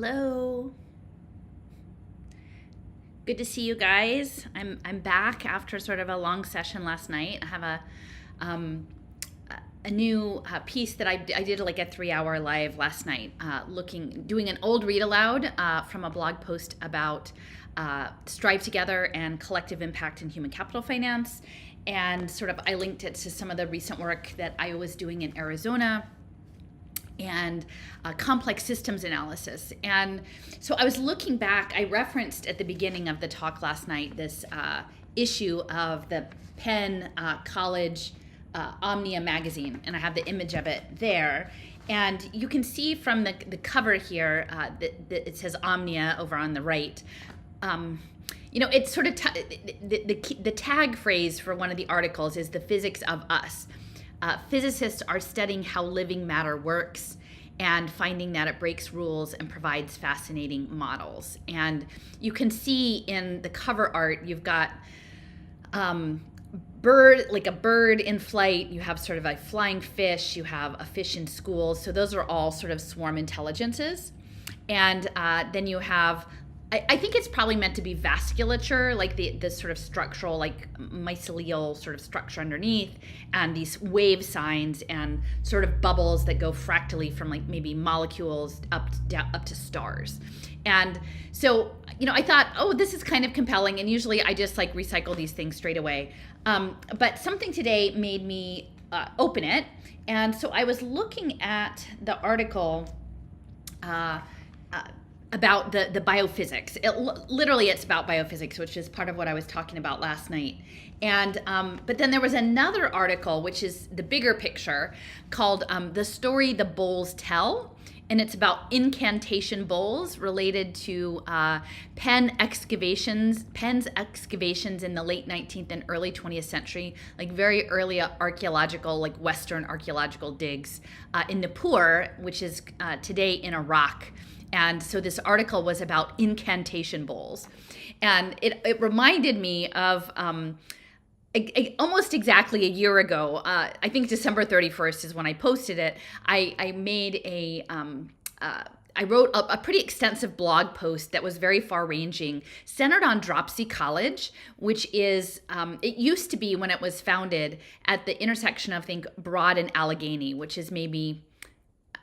Hello. Good to see you guys. I'm back after sort of a long session last night. I have um, a new piece that I did like a 3 hour live last night, doing an old read aloud from a blog post about Strive Together and collective impact in human capital finance. And sort of I linked it to some of the recent work that I was doing in Arizona and complex systems analysis. And so I was looking back, I referenced at the beginning of the talk last night this issue of the Penn College Omnia magazine, and I have the image of it there. And you can see from the cover here that it says Omnia over on the right. It's sort of the tag phrase for one of the articles is the physics of us. Physicists are studying how living matter works and finding that it breaks rules and provides fascinating models. And you can see in the cover art, you've got a bird in flight, you have sort of a flying fish, you have a fish in school. So those are all sort of swarm intelligences. And then you have I think it's probably meant to be vasculature, like the sort of structural, like mycelial sort of structure underneath, and these wave signs and sort of bubbles that go fractally from like maybe molecules up to stars. And so, I thought, oh, this is kind of compelling. And usually I just like recycle these things straight away. But something today made me open it. And so I was looking at the article about the biophysics. Literally, it's about biophysics, which is part of what I was talking about last night. And but then there was another article, which is the bigger picture, called "The Story the Bowls Tell," and it's about incantation bowls related to Penn's excavations in the late 19th and early 20th century, like very early archaeological, like Western archaeological digs in Nippur, which is today in Iraq. And so this article was about incantation bowls. And it reminded me of almost exactly a year ago, I think December 31st is when I posted it. I made I wrote a pretty extensive blog post that was very far-ranging, centered on Dropsy College, which is, it used to be when it was founded at the intersection of, I think, Broad and Allegheny, which is maybe,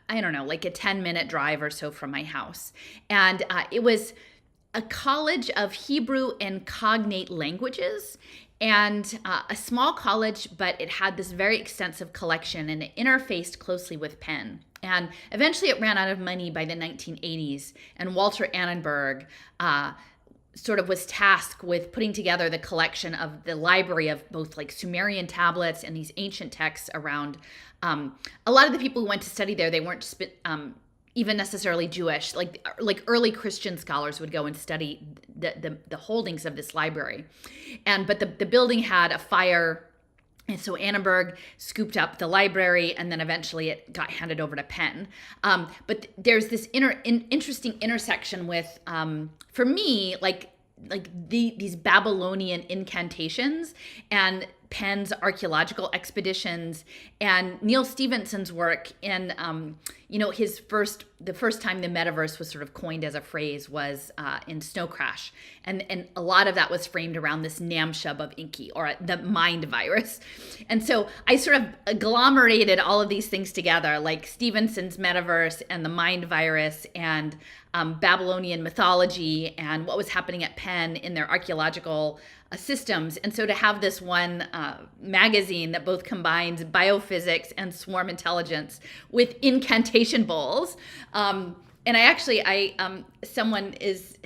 I don't know, like a 10-minute drive or so from my house. And it was a college of Hebrew and cognate languages, and a small college, but it had this very extensive collection, and it interfaced closely with Penn. And eventually it ran out of money by the 1980s, and Walter Annenberg sort of was tasked with putting together the collection of the library of both like Sumerian tablets and these ancient texts around. A lot of the people who went to study there, they weren't even necessarily Jewish. Like early Christian scholars would go and study the holdings of this library. But the building had a fire. And so Annenberg scooped up the library, and then eventually it got handed over to Penn. But there's this interesting intersection with, for me, like these Babylonian incantations and Penn's archaeological expeditions and Neil Stephenson's work in, the first time the metaverse was sort of coined as a phrase was in Snow Crash. And a lot of that was framed around this Namshub of Inky, or the mind virus. And so I sort of agglomerated all of these things together, like Stephenson's metaverse and the mind virus and Babylonian mythology and what was happening at Penn in their archaeological systems. And so to have this one magazine that both combines biophysics and swarm intelligence with incantation bowls, someone is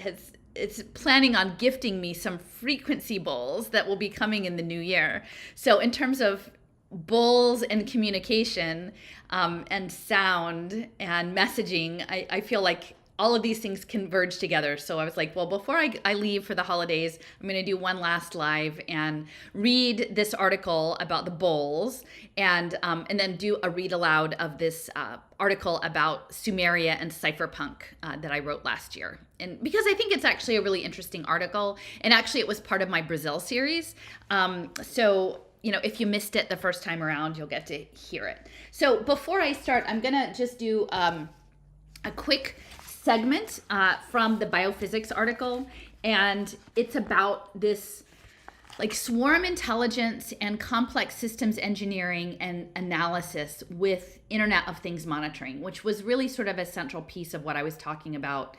planning on gifting me some frequency bowls that will be coming in the new year. So in terms of bowls and communication and sound and messaging, I feel like all of these things converge together. So I was like, well, before I leave for the holidays, I'm going to do one last live and read this article about the bowls, and then do a read aloud of this article about Sumeria and cypherpunk that I wrote last year. And because I think it's actually a really interesting article, and actually it was part of my Brazil series. So if you missed it the first time around, you'll get to hear it. So before I start, I'm going to just do a quick segment from the biophysics article, and it's about this like swarm intelligence and complex systems engineering and analysis with Internet of Things monitoring, which was really sort of a central piece of what I was talking about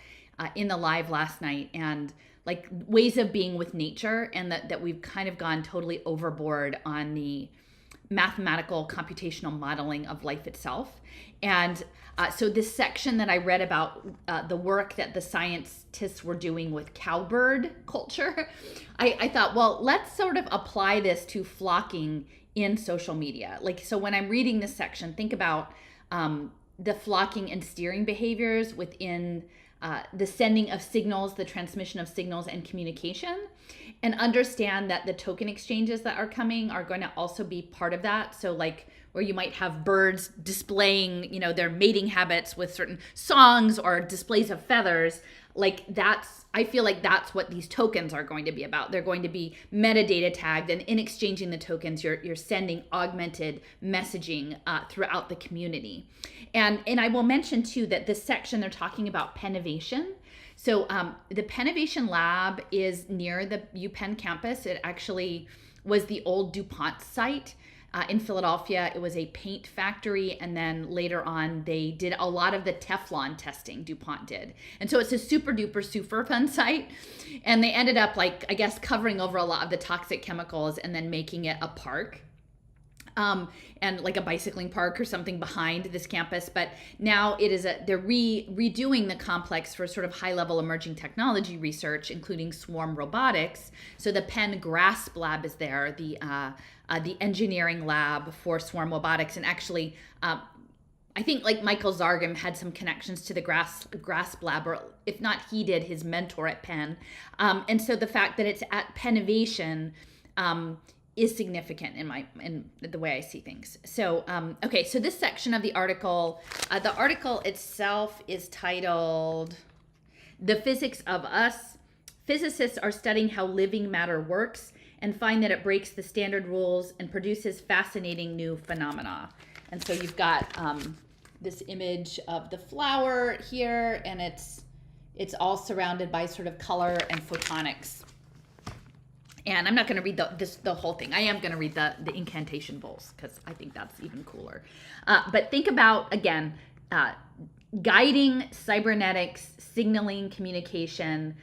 in the live last night, and like ways of being with nature, and that we've kind of gone totally overboard on the mathematical computational modeling of life itself. And so this section that I read about the work that the scientists were doing with cowbird culture, I thought, well, let's sort of apply this to flocking in social media. Like, so when I'm reading this section, think about the flocking and steering behaviors within the sending of signals, the transmission of signals and communication, and understand that the token exchanges that are coming are going to also be part of that. So like where you might have birds displaying, their mating habits with certain songs or displays of feathers, like I feel like that's what these tokens are going to be about. They're going to be metadata tagged, and in exchanging the tokens, you're sending augmented messaging throughout the community. And I will mention too that this section they're talking about Pennovation. So the Pennovation lab is near the UPenn campus. It actually was the old DuPont site. In Philadelphia, it was a paint factory, and then later on they did a lot of the Teflon testing DuPont did. And so it's a super duper super fun site, and they ended up covering over a lot of the toxic chemicals and then making it a park. And like a bicycling park or something behind this campus. But now they're redoing the complex for sort of high level emerging technology research, including swarm robotics. So the Penn Grasp lab is there, the engineering lab for swarm robotics. And actually, I think like Michael Zargam had some connections to the Grasp lab, or if not, he did, his mentor at Penn. And so the fact that it's at Pennovation, is significant in the way I see things. So, okay, so this section of the article itself is titled, "The Physics of Us. Physicists are studying how living matter works and find that it breaks the standard rules and produces fascinating new phenomena." And so you've got this image of the flower here, and it's all surrounded by sort of color and photonics. And I'm not going to read the whole thing. I am going to read the incantation bowls because I think that's even cooler. But think about, again, guiding cybernetics, signaling, communication,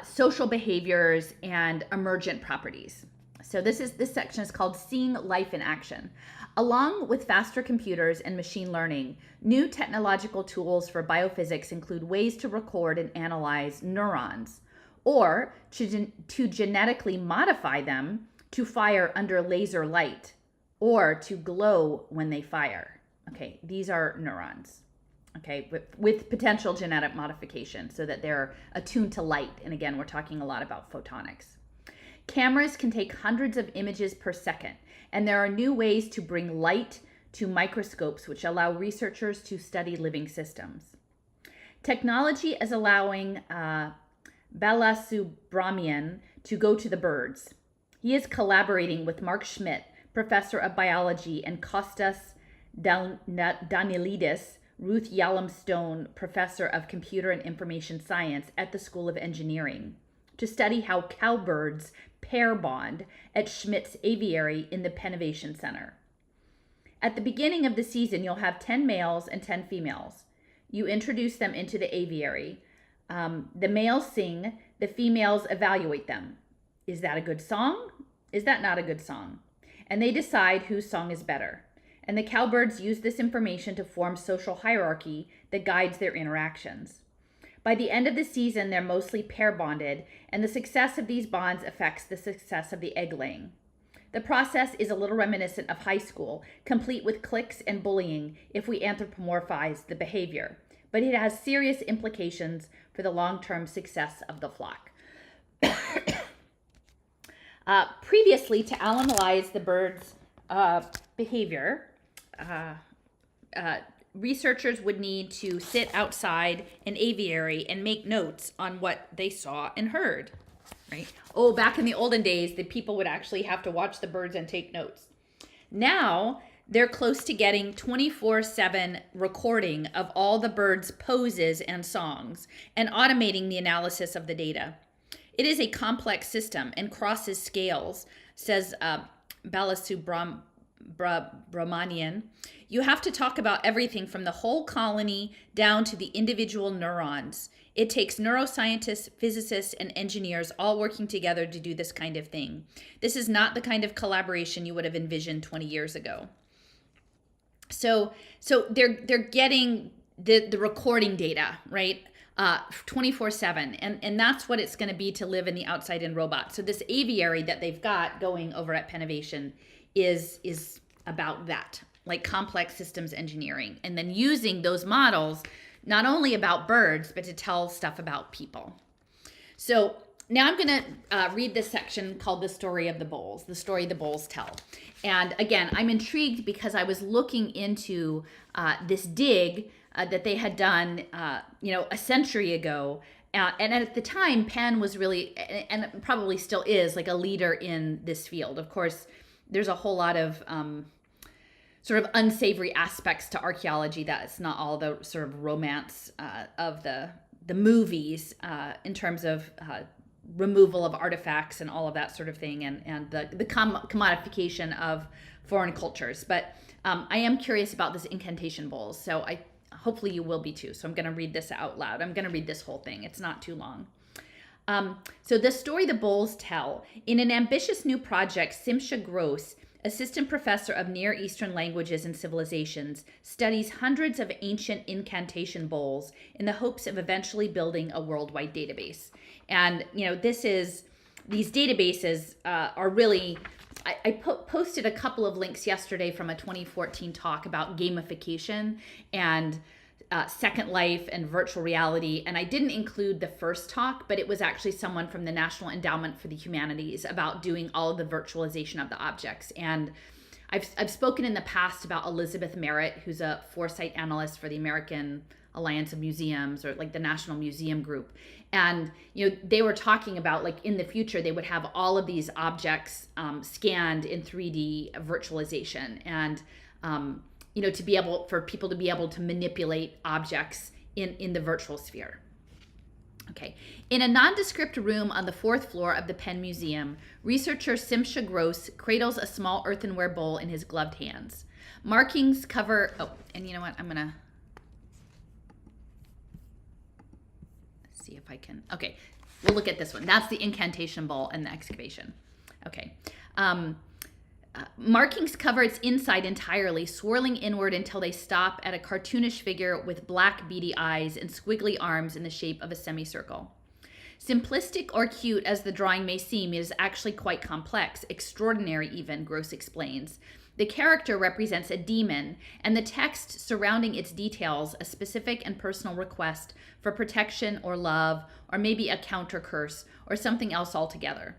social behaviors, and emergent properties. So this section is called Seeing Life in Action. Along with faster computers and machine learning, new technological tools for biophysics include ways to record and analyze neurons, or to genetically modify them to fire under laser light, or to glow when they fire. Okay, these are neurons, okay, with potential genetic modification so that they're attuned to light. And again, we're talking a lot about photonics. Cameras can take hundreds of images per second, and there are new ways to bring light to microscopes, which allow researchers to study living systems. Technology is allowing Balasubramanian to go to the birds. He is collaborating with Mark Schmidt, professor of biology, and Kostas Danielidis, Ruth Yalom Stone, professor of computer and information science at the School of Engineering, to study how cowbirds pair bond at Schmidt's aviary in the Pennovation Center. At the beginning of the season, you'll have 10 males and 10 females. You introduce them into the aviary. The males sing, the females evaluate them. Is that a good song? Is that not a good song? And they decide whose song is better. And the cowbirds use this information to form social hierarchy that guides their interactions. By the end of the season, they're mostly pair bonded, and the success of these bonds affects the success of the egg laying. The process is a little reminiscent of high school, complete with cliques and bullying if we anthropomorphize the behavior. But it has serious implications for the long-term success of the flock. Previously, to analyze the bird's behavior, researchers would need to sit outside an aviary and make notes on what they saw and heard, right? Oh, back in the olden days, the people would actually have to watch the birds and take notes. Now, they're close to getting 24/7 recording of all the birds' poses and songs and automating the analysis of the data. It is a complex system and crosses scales, says Balasubramanian. You have to talk about everything from the whole colony down to the individual neurons. It takes neuroscientists, physicists, and engineers all working together to do this kind of thing. This is not the kind of collaboration you would have envisioned 20 years ago. So they're getting the recording data, right? 24/7, and that's what it's going to be to live in the outside in robot. So this aviary that they've got going over at Pennovation is about that, like complex systems engineering, and then using those models not only about birds, but to tell stuff about people. So now I'm going to read this section called The Story of the Bulls, the story the bulls tell. And again, I'm intrigued because I was looking into this dig that they had done, a century ago. And at the time, Penn was really, and probably still is, like a leader in this field. Of course, there's a whole lot of sort of unsavory aspects to archaeology. That's not all the sort of romance of the movies in terms of removal of artifacts and all of that sort of thing, and the commodification of foreign cultures. But I am curious about this incantation bowls, so hopefully you will be too. So I'm going to read this out loud. I'm going to read this whole thing. It's not too long. So the story the bowls tell. In an ambitious new project, Simcha Gross, assistant professor of Near Eastern languages and civilizations, studies hundreds of ancient incantation bowls in the hopes of eventually building a worldwide database. And, these databases are really, I posted a couple of links yesterday from a 2014 talk about gamification and Second Life and virtual reality. And I didn't include the first talk, but it was actually someone from the National Endowment for the Humanities about doing all of the virtualization of the objects. And I've spoken in the past about Elizabeth Merritt, who's a foresight analyst for the American Alliance of Museums, or like the National Museum Group. And, they were talking about, like, in the future, they would have all of these objects scanned in 3D virtualization. And, for people to be able to manipulate objects in the virtual sphere. Okay. In a nondescript room on the 4th floor of the Penn Museum, researcher Simcha Gross cradles a small earthenware bowl in his gloved hands. Markings cover, and you know what, I'm going to see if I can, okay, we'll look at this one. That's the incantation bowl and the excavation. Okay. Markings cover its inside entirely, swirling inward until they stop at a cartoonish figure with black beady eyes and squiggly arms in the shape of a semicircle. Simplistic or cute as the drawing may seem, it is actually quite complex, extraordinary even, Gross explains. The character represents a demon, and the text surrounding its details a specific and personal request for protection or love, or maybe a counter curse, or something else altogether.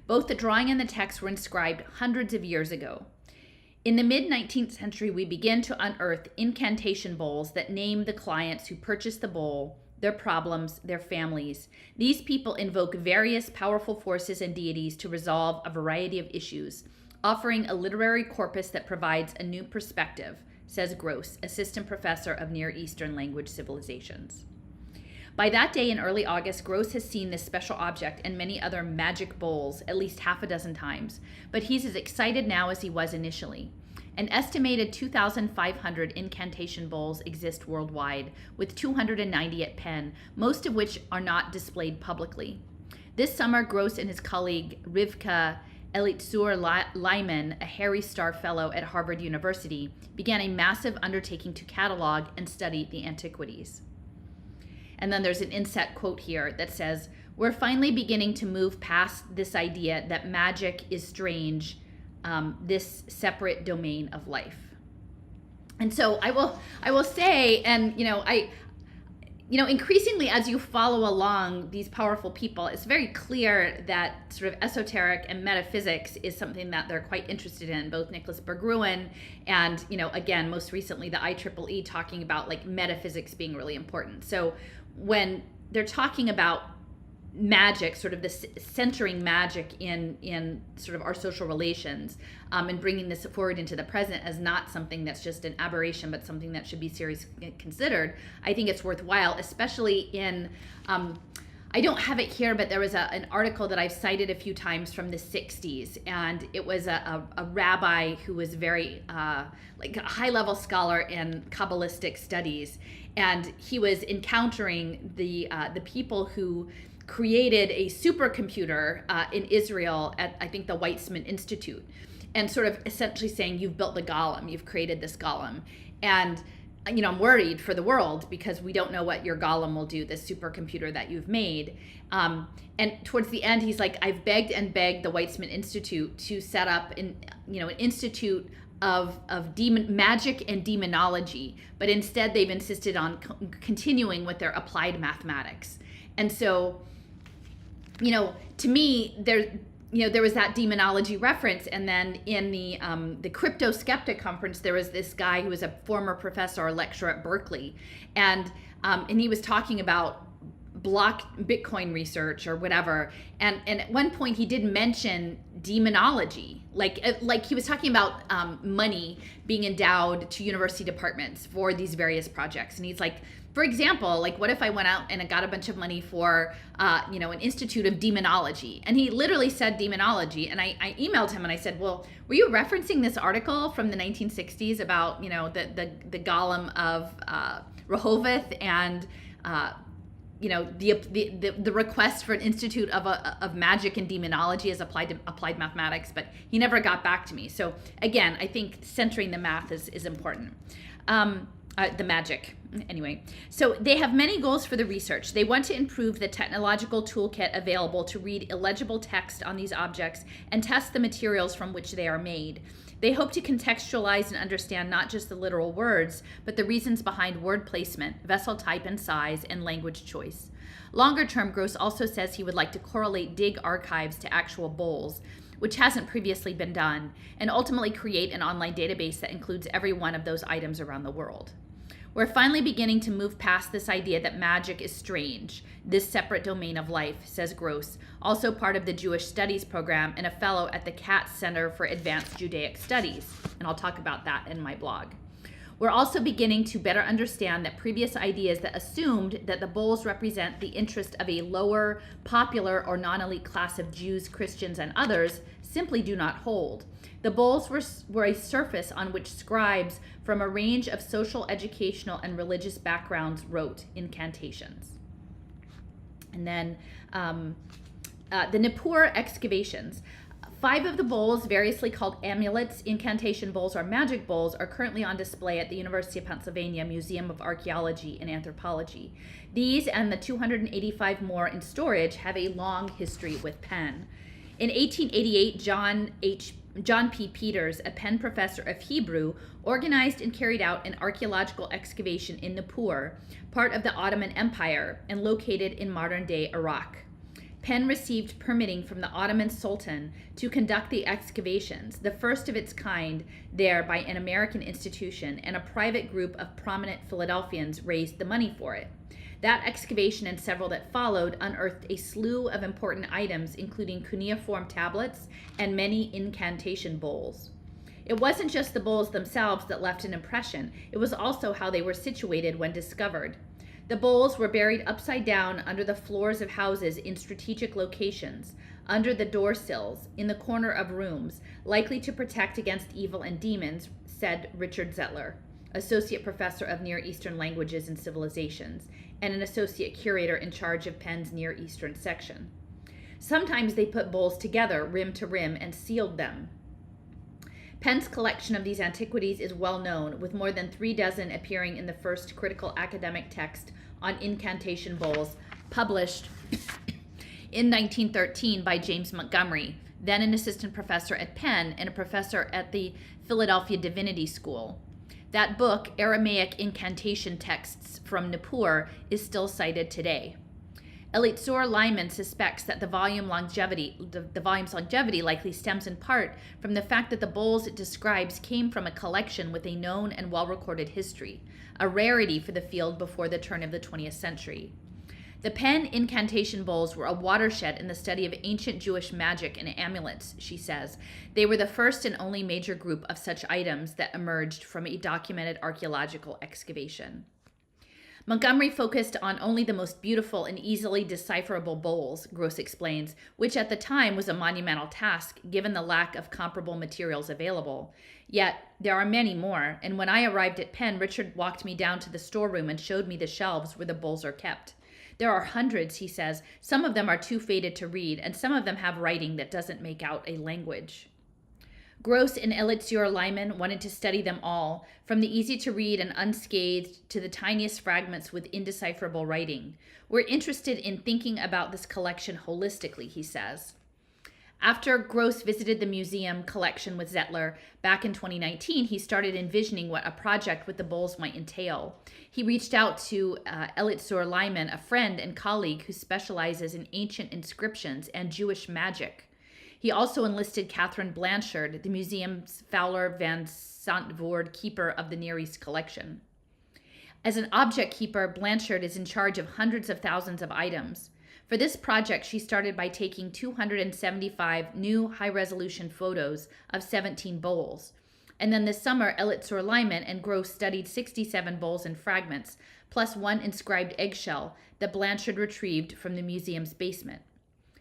Both the drawing and the text were inscribed hundreds of years ago. In the mid-19th century, we begin to unearth incantation bowls that name the clients who purchase the bowl, their problems, their families. These people invoke various powerful forces and deities to resolve a variety of issues, offering a literary corpus that provides a new perspective, says Gross, assistant professor of Near Eastern language civilizations. By that day in early August, Gross has seen this special object and many other magic bowls at least half a dozen times, but he's as excited now as he was initially. An estimated 2,500 incantation bowls exist worldwide, with 290 at Penn, most of which are not displayed publicly. This summer, Gross and his colleague Rivka Elitzur-Lyman, a Harry Star Fellow at Harvard University, began a massive undertaking to catalog and study the antiquities. And then there's an inset quote here that says, "We're finally beginning to move past this idea that magic is strange, this separate domain of life." And so I will say, and increasingly as you follow along these powerful people, it's very clear that sort of esoteric and metaphysics is something that they're quite interested in, both Nicholas Berggruen and, again, most recently the IEEE talking about like metaphysics being really important. So when they're talking about magic, sort of this centering magic in sort of our social relations, and bringing this forward into the present as not something that's just an aberration, but something that should be seriously considered. I think it's worthwhile, especially in, I don't have it here, but there was an article that I've cited a few times from the 60s, and it was a rabbi who was very, like a high-level scholar in Kabbalistic studies, and he was encountering the people who created a supercomputer in Israel at, I think, the Weizmann Institute, and sort of essentially saying, you've built the golem, you've created this golem. And, I'm worried for the world because we don't know what your golem will do, this supercomputer that you've made. And towards the end, he's like, I've begged and begged the Weizmann Institute to set up an institute of magic and demonology, but instead they've insisted on continuing with their applied mathematics. And so, to me, there was that demonology reference, and then in the Crypto Skeptic conference, there was this guy who was a former professor or lecturer at Berkeley, and he was talking about Bitcoin research or whatever, and at one point he did mention demonology, like he was talking about money being endowed to university departments for these various projects, and he's like, for example, like, what if I went out and I got a bunch of money for, an institute of demonology? And he literally said demonology. And I emailed him and I said, well, were you referencing this article from the 1960s about, the golem of Rehovot and, the request for an institute of magic and demonology as applied mathematics? But he never got back to me. So again, I think centering the math is important. The magic. Anyway, so they have many goals for the research. They want to improve the technological toolkit available to read illegible text on these objects and test the materials from which they are made. They hope to contextualize and understand not just the literal words, but the reasons behind word placement, vessel type and size, and language choice. Longer term, Gross also says he would like to correlate dig archives to actual bowls, which hasn't previously been done, and ultimately create an online database that includes every one of those items around the world. We're finally beginning to move past this idea that magic is strange, this separate domain of life, says Gross, also part of the Jewish Studies program and a fellow at the Katz Center for Advanced Judaic Studies. And I'll talk about that in my blog. We're also beginning to better understand that previous ideas that assumed that the bowls represent the interest of a lower, popular, or non-elite class of Jews, Christians, and others simply do not hold. The bowls were a surface on which scribes from a range of social, educational, and religious backgrounds wrote incantations. And then the Nippur excavations. 5 of the bowls, variously called amulets, incantation bowls, or magic bowls, are currently on display at the University of Pennsylvania Museum of Archaeology and Anthropology. These and the 285 more in storage have a long history with Penn. In 1888, John P. Peters, a Penn professor of Hebrew, organized and carried out an archaeological excavation in Nippur, part of the Ottoman Empire and located in modern-day Iraq. Penn received permitting from the Ottoman Sultan to conduct the excavations, the first of its kind there by an American institution, and a private group of prominent Philadelphians raised the money for it. That excavation and several that followed unearthed a slew of important items, including cuneiform tablets and many incantation bowls. It wasn't just the bowls themselves that left an impression, it was also how they were situated when discovered. The bowls were buried upside down under the floors of houses in strategic locations, under the door sills, in the corner of rooms, likely to protect against evil and demons, said Richard Zettler, associate professor of Near Eastern Languages and Civilizations, and an associate curator in charge of Penn's Near Eastern section. Sometimes they put bowls together, rim to rim, and sealed them. Penn's collection of these antiquities is well known, with more than 36 appearing in the first critical academic text on incantation bowls, published in 1913 by James Montgomery, then an assistant professor at Penn and a professor at the Philadelphia Divinity School. That book, Aramaic Incantation Texts from Nippur, is still cited today. Elitzur Lyman suspects that the volume's longevity likely stems in part from the fact that the bowls it describes came from a collection with a known and well-recorded history, a rarity for the field before the turn of the 20th century. The Penn incantation bowls were a watershed in the study of ancient Jewish magic and amulets, she says. They were the first and only major group of such items that emerged from a documented archaeological excavation. Montgomery focused on only the most beautiful and easily decipherable bowls, Gross explains, which at the time was a monumental task given the lack of comparable materials available. Yet, there are many more, and when I arrived at Penn, Richard walked me down to the storeroom and showed me the shelves where the bowls are kept. There are hundreds, he says. Some of them are too faded to read, and some of them have writing that doesn't make out a language. Gross and Elitzior Lyman wanted to study them all, from the easy to read and unscathed to the tiniest fragments with indecipherable writing. We're interested in thinking about this collection holistically, he says. After Gross visited the museum collection with Zettler back in 2019, he started envisioning what a project with the bowls might entail. He reached out to Elitzior Lyman, a friend and colleague who specializes in ancient inscriptions and Jewish magic. He also enlisted Catherine Blanchard, the museum's Fowler Van Santvoord keeper of the Near East collection. As an object keeper, Blanchard is in charge of hundreds of thousands of items. For this project, she started by taking 275 new high-resolution photos of 17 bowls. And then this summer, Elitzior Lyman and Gross studied 67 bowls and fragments, plus one inscribed eggshell that Blanchard retrieved from the museum's basement.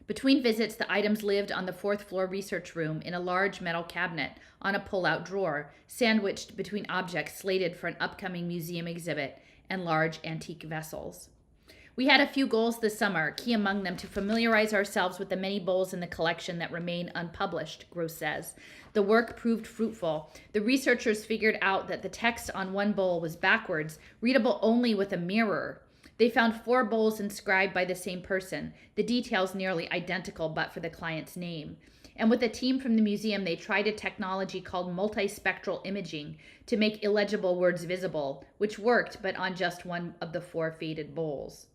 Between visits, the items lived on the fourth-floor research room in a large metal cabinet on a pull-out drawer, sandwiched between objects slated for an upcoming museum exhibit and large antique vessels. We had a few goals this summer, key among them to familiarize ourselves with the many bowls in the collection that remain unpublished, Gross says. The work proved fruitful. The researchers figured out that the text on one bowl was backwards, readable only with a mirror. They found 4 bowls inscribed by the same person, the details nearly identical but for the client's name. And with a team from the museum, they tried a technology called multispectral imaging to make illegible words visible, which worked, but on just one of the 4 faded bowls.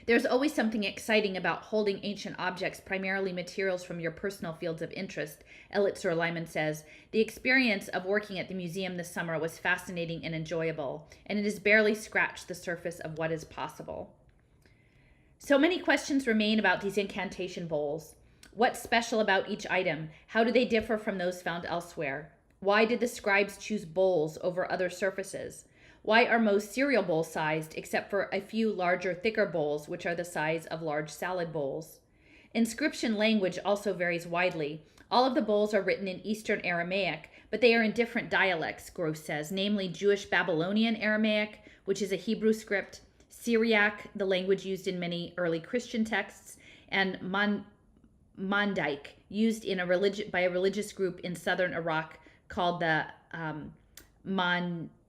There's always something exciting about holding ancient objects, primarily materials from your personal fields of interest, Elitzior Lyman says. The experience of working at the museum this summer was fascinating and enjoyable, and it has barely scratched the surface of what is possible. So many questions remain about these incantation bowls. What's special about each item? How do they differ from those found elsewhere? Why did the scribes choose bowls over other surfaces? Why are most cereal bowls sized, except for a few larger, thicker bowls, which are the size of large salad bowls? Inscription language also varies widely. All of the bowls are written in Eastern Aramaic, but they are in different dialects, Gross says, namely Jewish Babylonian Aramaic, which is a Hebrew script, Syriac, the language used in many early Christian texts, and Mandaik, used in by a religious group in southern Iraq called the Mandaeans.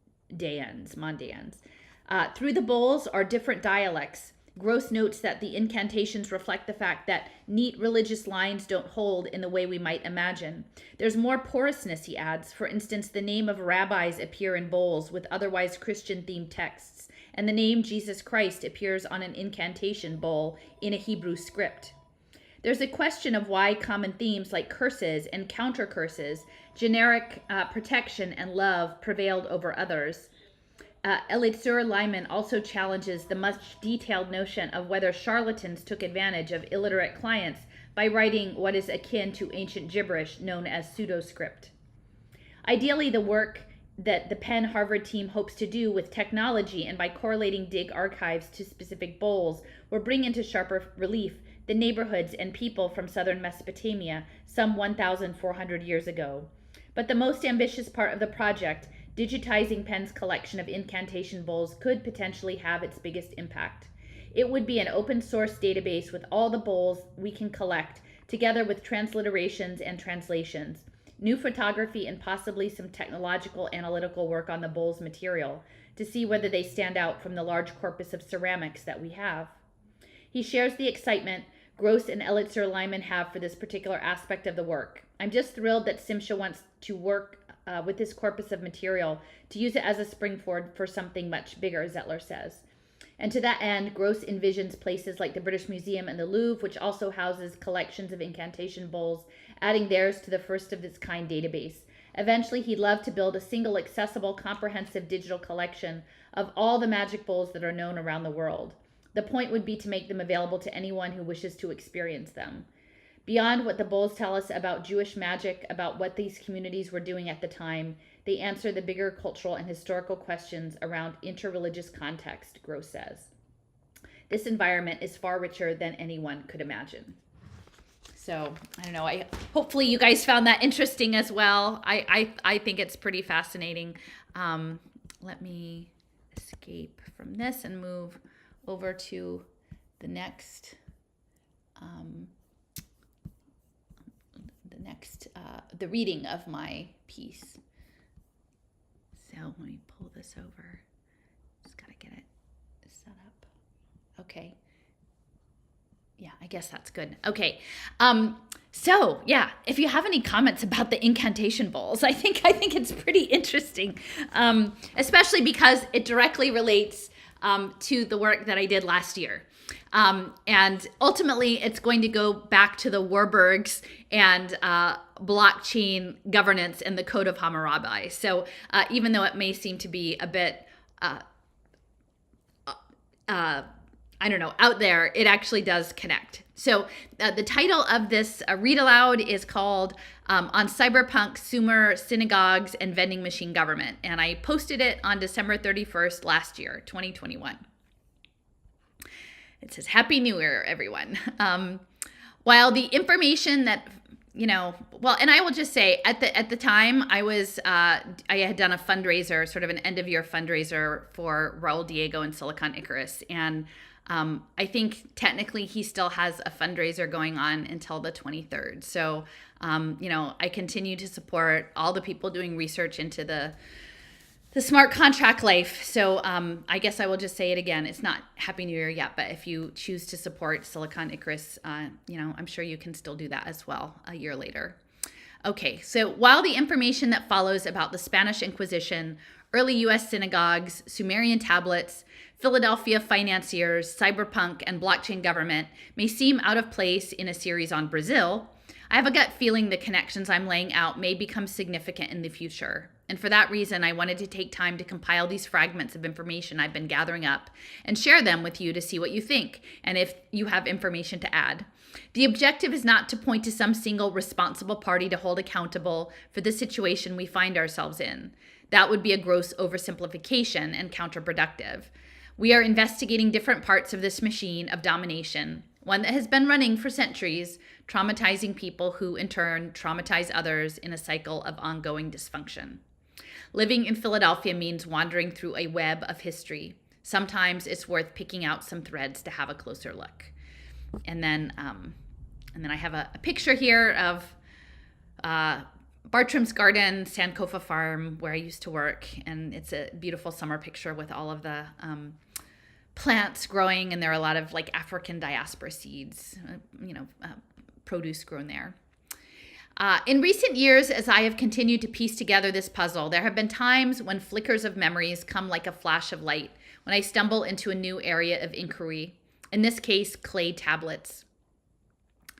Through the bowls are different dialects. Gross notes that the incantations reflect the fact that neat religious lines don't hold in the way we might imagine. There's more porousness, he adds. For instance, the name of rabbis appear in bowls with otherwise Christian-themed texts, and the name Jesus Christ appears on an incantation bowl in a Hebrew script. There's a question of why common themes like curses and counter-curses, generic protection and love prevailed over others. Elitzior Lyman also challenges the much detailed notion of whether charlatans took advantage of illiterate clients by writing what is akin to ancient gibberish known as pseudoscript. Ideally, the work that the Penn Harvard team hopes to do with technology and by correlating dig archives to specific bowls will bring into sharper relief the neighborhoods and people from southern Mesopotamia some 1,400 years ago. But the most ambitious part of the project, digitizing Penn's collection of incantation bowls, could potentially have its biggest impact. It would be an open source database with all the bowls we can collect, together with transliterations and translations, new photography, and possibly some technological analytical work on the bowls' material to see whether they stand out from the large corpus of ceramics that we have. He shares the excitement Gross and Elitzior Lyman have for this particular aspect of the work. I'm just thrilled that Simcha wants to work with this corpus of material to use it as a springboard for something much bigger, Zettler says. And to that end, Gross envisions places like the British Museum and the Louvre, which also houses collections of incantation bowls, adding theirs to the first of its kind database. Eventually, he'd love to build a single, accessible, comprehensive digital collection of all the magic bowls that are known around the world. The point would be to make them available to anyone who wishes to experience them. Beyond what the bowls tell us about Jewish magic, about what these communities were doing at the time, they answer the bigger cultural and historical questions around interreligious context, Gross says. This environment is far richer than anyone could imagine. So, I don't know, hopefully you guys found that interesting as well. I think it's pretty fascinating. Let me escape from this and move over to the next the reading of my piece. So let me pull this over. Just gotta get it set up. Okay. Yeah, I guess that's good. Okay. So yeah, if you have any comments about the incantation bowls, I think it's pretty interesting, especially because it directly relates to the work that I did last year. And ultimately, it's going to go back to the Warburgs and blockchain governance and the Code of Hammurabi. So even though it may seem to be a bit, out there, it actually does connect. So the title of this read aloud is called On Cyberpunk, Sumer, Synagogues, and Vending Machine Government. And I posted it on December 31st last year, 2021. It says, Happy New Year, everyone. While the information that, and I will just say at the time I had done a fundraiser, sort of an end of year fundraiser for Raul Diego and Silicon Icarus. And I think technically he still has a fundraiser going on until the 23rd. So, I continue to support all the people doing research into the smart contract life. So I guess I will just say it again. It's not Happy New Year yet, but if you choose to support Silicon Icarus, I'm sure you can still do that as well a year later. Okay, so while the information that follows about the Spanish Inquisition, early U.S. synagogues, Sumerian tablets, Philadelphia financiers, cyberpunk, and blockchain government may seem out of place in a series on Brazil, I have a gut feeling the connections I'm laying out may become significant in the future. And for that reason, I wanted to take time to compile these fragments of information I've been gathering up and share them with you to see what you think and if you have information to add. The objective is not to point to some single responsible party to hold accountable for the situation we find ourselves in. That would be a gross oversimplification and counterproductive. We are investigating different parts of this machine of domination, one that has been running for centuries, traumatizing people who in turn traumatize others in a cycle of ongoing dysfunction. Living in Philadelphia means wandering through a web of history. Sometimes it's worth picking out some threads to have a closer look. And then I have a picture here of Bartram's Garden, Sankofa Farm, where I used to work. And it's a beautiful summer picture with all of the plants growing. And there are a lot of like African diaspora seeds, produce grown there. In recent years, as I have continued to piece together this puzzle, there have been times when flickers of memories come like a flash of light, when I stumble into a new area of inquiry, in this case, clay tablets.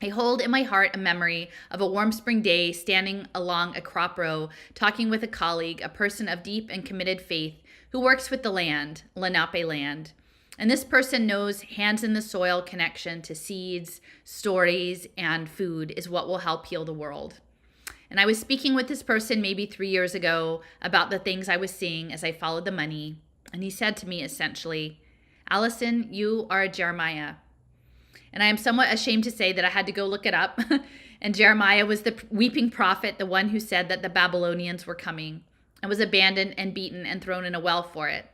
I hold in my heart a memory of a warm spring day standing along a crop row, talking with a colleague, a person of deep and committed faith who works with the land, Lenape land. And this person knows hands in the soil connection to seeds, stories, and food is what will help heal the world. And I was speaking with this person maybe 3 years ago about the things I was seeing as I followed the money. And he said to me essentially, Allison, you are a Jeremiah. And I am somewhat ashamed to say that I had to go look it up. And Jeremiah was the weeping prophet, the one who said that the Babylonians were coming and was abandoned and beaten and thrown in a well for it.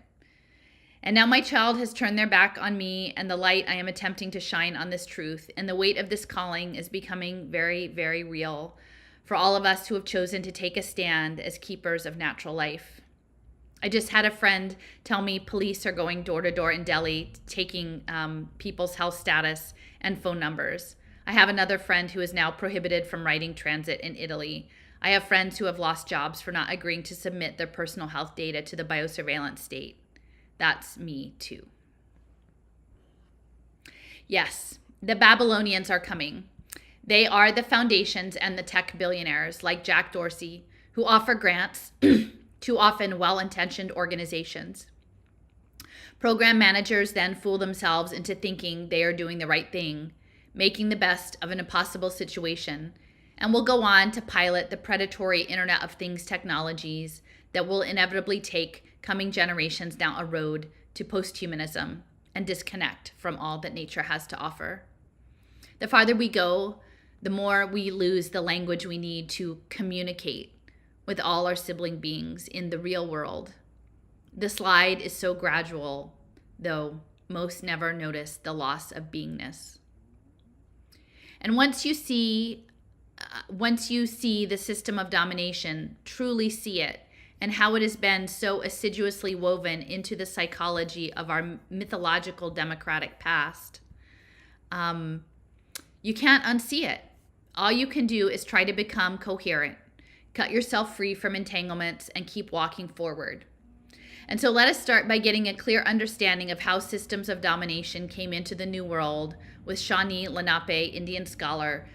And now my child has turned their back on me and the light I am attempting to shine on this truth. And the weight of this calling is becoming very, very real for all of us who have chosen to take a stand as keepers of natural life. I just had a friend tell me police are going door to door in Delhi, taking people's health status and phone numbers. I have another friend who is now prohibited from riding transit in Italy. I have friends who have lost jobs for not agreeing to submit their personal health data to the biosurveillance state. That's me too. Yes, the Babylonians are coming. They are the foundations and the tech billionaires like Jack Dorsey who offer grants to often well-intentioned organizations. Program managers then fool themselves into thinking they are doing the right thing, making the best of an impossible situation, and will go on to pilot the predatory Internet of Things technologies that will inevitably take coming generations down a road to posthumanism and disconnect from all that nature has to offer. The farther we go, the more we lose the language we need to communicate with all our sibling beings in the real world. The slide is so gradual, though most never notice the loss of beingness. And once you see the system of domination, truly see it, and how it has been so assiduously woven into the psychology of our mythological democratic past, you can't unsee it. All you can do is try to become coherent, cut yourself free from entanglements, and keep walking forward. And so let us start by getting a clear understanding of how systems of domination came into the New World with Shawnee Lenape Indian scholar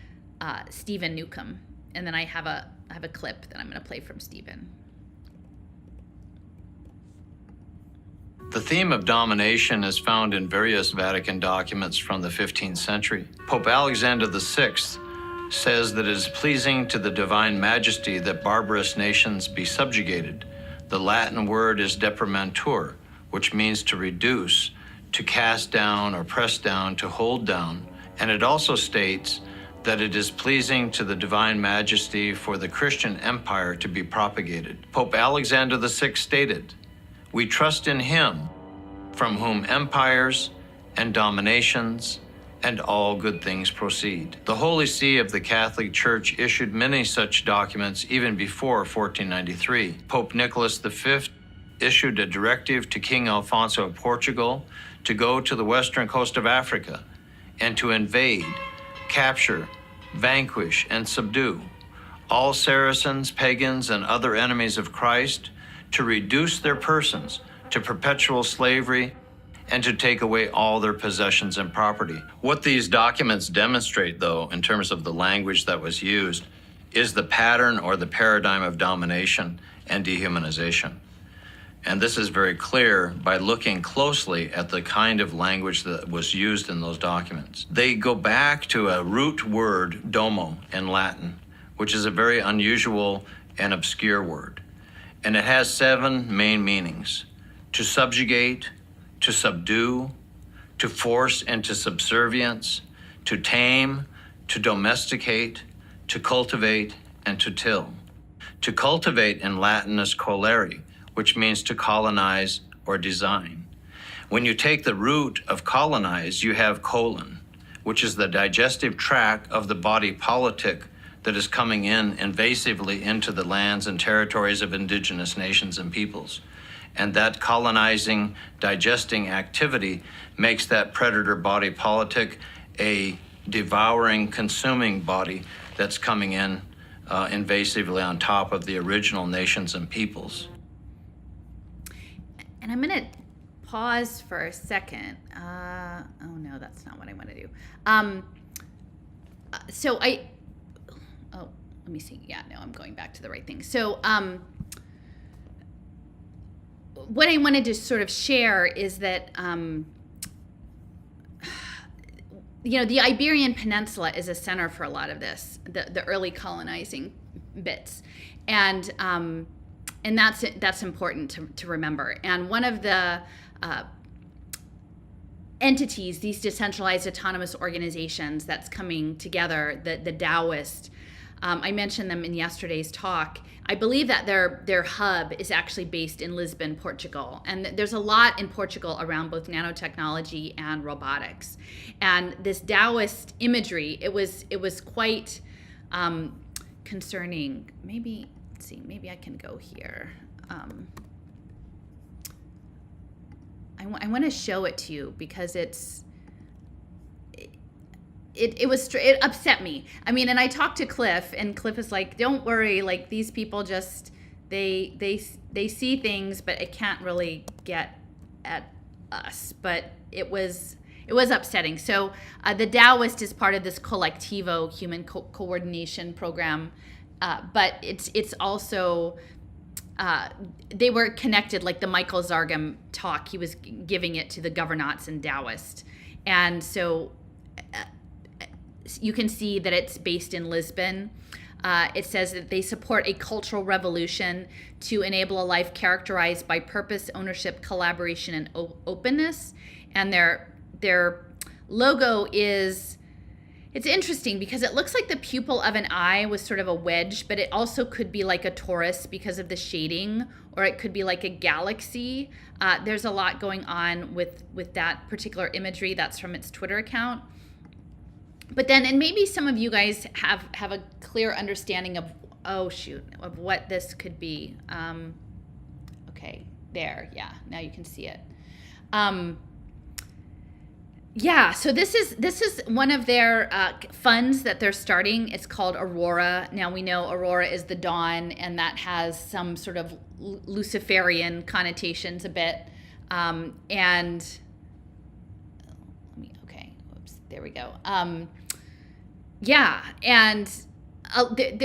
Stephen Newcomb. And then I have a clip that I'm going to play from Stephen. The theme of domination is found in various Vatican documents from the 15th century. Pope Alexander VI says that it is pleasing to the divine majesty that barbarous nations be subjugated. The Latin word is deprimentur, which means to reduce, to cast down or press down, to hold down. And it also states that it is pleasing to the divine majesty for the Christian empire to be propagated. Pope Alexander VI stated, "We trust in him, from whom empires and dominations and all good things proceed." The Holy See of the Catholic Church issued many such documents even before 1493. Pope Nicholas V issued a directive to King Alfonso of Portugal to go to the western coast of Africa and to invade, capture, vanquish, and subdue all Saracens, pagans, and other enemies of Christ, to reduce their persons to perpetual slavery, and to take away all their possessions and property. What these documents demonstrate, though, in terms of the language that was used, is the pattern or the paradigm of domination and dehumanization. And this is very clear by looking closely at the kind of language that was used in those documents. They go back to a root word, domo, in Latin, which is a very unusual and obscure word. And it has 7 main meanings: to subjugate, to subdue, to force into subservience, to tame, to domesticate, to cultivate, and to till. To cultivate in Latin is colere, which means to colonize or design. When you take the root of colonize, you have colon, which is the digestive tract of the body politic that is coming in invasively into the lands and territories of indigenous nations and peoples. And that colonizing, digesting activity makes that predator body politic a devouring, consuming body that's coming in invasively on top of the original nations and peoples. And I'm going to pause for a second. Oh no, that's not what I want to do. Let me see. Yeah, no, I'm going back to the right thing. So, what I wanted to sort of share is that, the Iberian Peninsula is a center for a lot of this, the early colonizing bits, and that's important to remember. And one of the entities, these decentralized autonomous organizations that's coming together, the Taoist. I mentioned them in yesterday's talk. I believe that their hub is actually based in Lisbon, Portugal. And there's a lot in Portugal around both nanotechnology and robotics. And this Taoist imagery, it was quite concerning. Maybe, let's see, maybe I can go here. I want to show it to you because it upset me. I mean, and I talked to Cliff, and Cliff is like, "Don't worry, like these people just they see things, but it can't really get at us." But it was upsetting. So the Taoist is part of this collectivo human coordination program, but it's also they were connected, like the Michael Zargham talk. He was giving it to the Governance and Taoist. And so you can see that it's based in Lisbon. It says that they support a cultural revolution to enable a life characterized by purpose, ownership, collaboration, and openness. And their logo is, it's interesting because it looks like the pupil of an eye was sort of a wedge, but it also could be like a torus because of the shading, or it could be like a galaxy. There's a lot going on with that particular imagery. That's from its Twitter account. But then, and maybe some of you guys have a clear understanding of, of what this could be. Okay, there, yeah, now you can see it. Yeah, so this is one of their funds that they're starting. It's called Aurora. Now we know Aurora is the dawn, and that has some sort of Luciferian connotations a bit. There we go. Yeah, and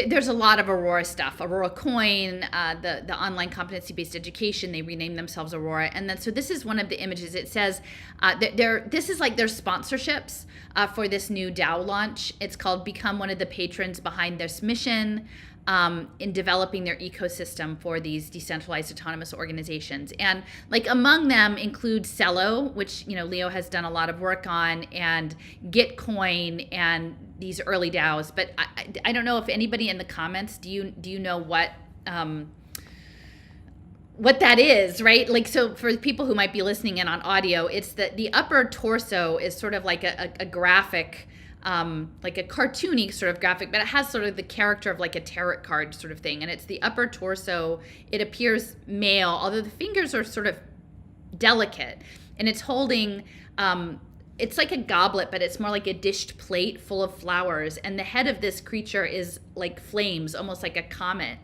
there's a lot of Aurora stuff. Aurora Coin, the online competency-based education, they renamed themselves Aurora. And then, so this is one of the images. It says, this is like their sponsorships for this new DAO launch. It's called Become One of the Patrons Behind This Mission, in developing their ecosystem for these decentralized autonomous organizations. And like among them include Cello, which, Leo has done a lot of work on, and Gitcoin, and these early DAOs. But I don't know if anybody in the comments, do you know what that is, right? Like, so for people who might be listening in on audio, it's that the upper torso is sort of like a graphic, like a cartoony sort of graphic, but it has sort of the character of like a tarot card sort of thing. And it's the upper torso. It appears male, although the fingers are sort of delicate. And it's holding, it's like a goblet, but it's more like a dished plate full of flowers. And the head of this creature is like flames, almost like a comet.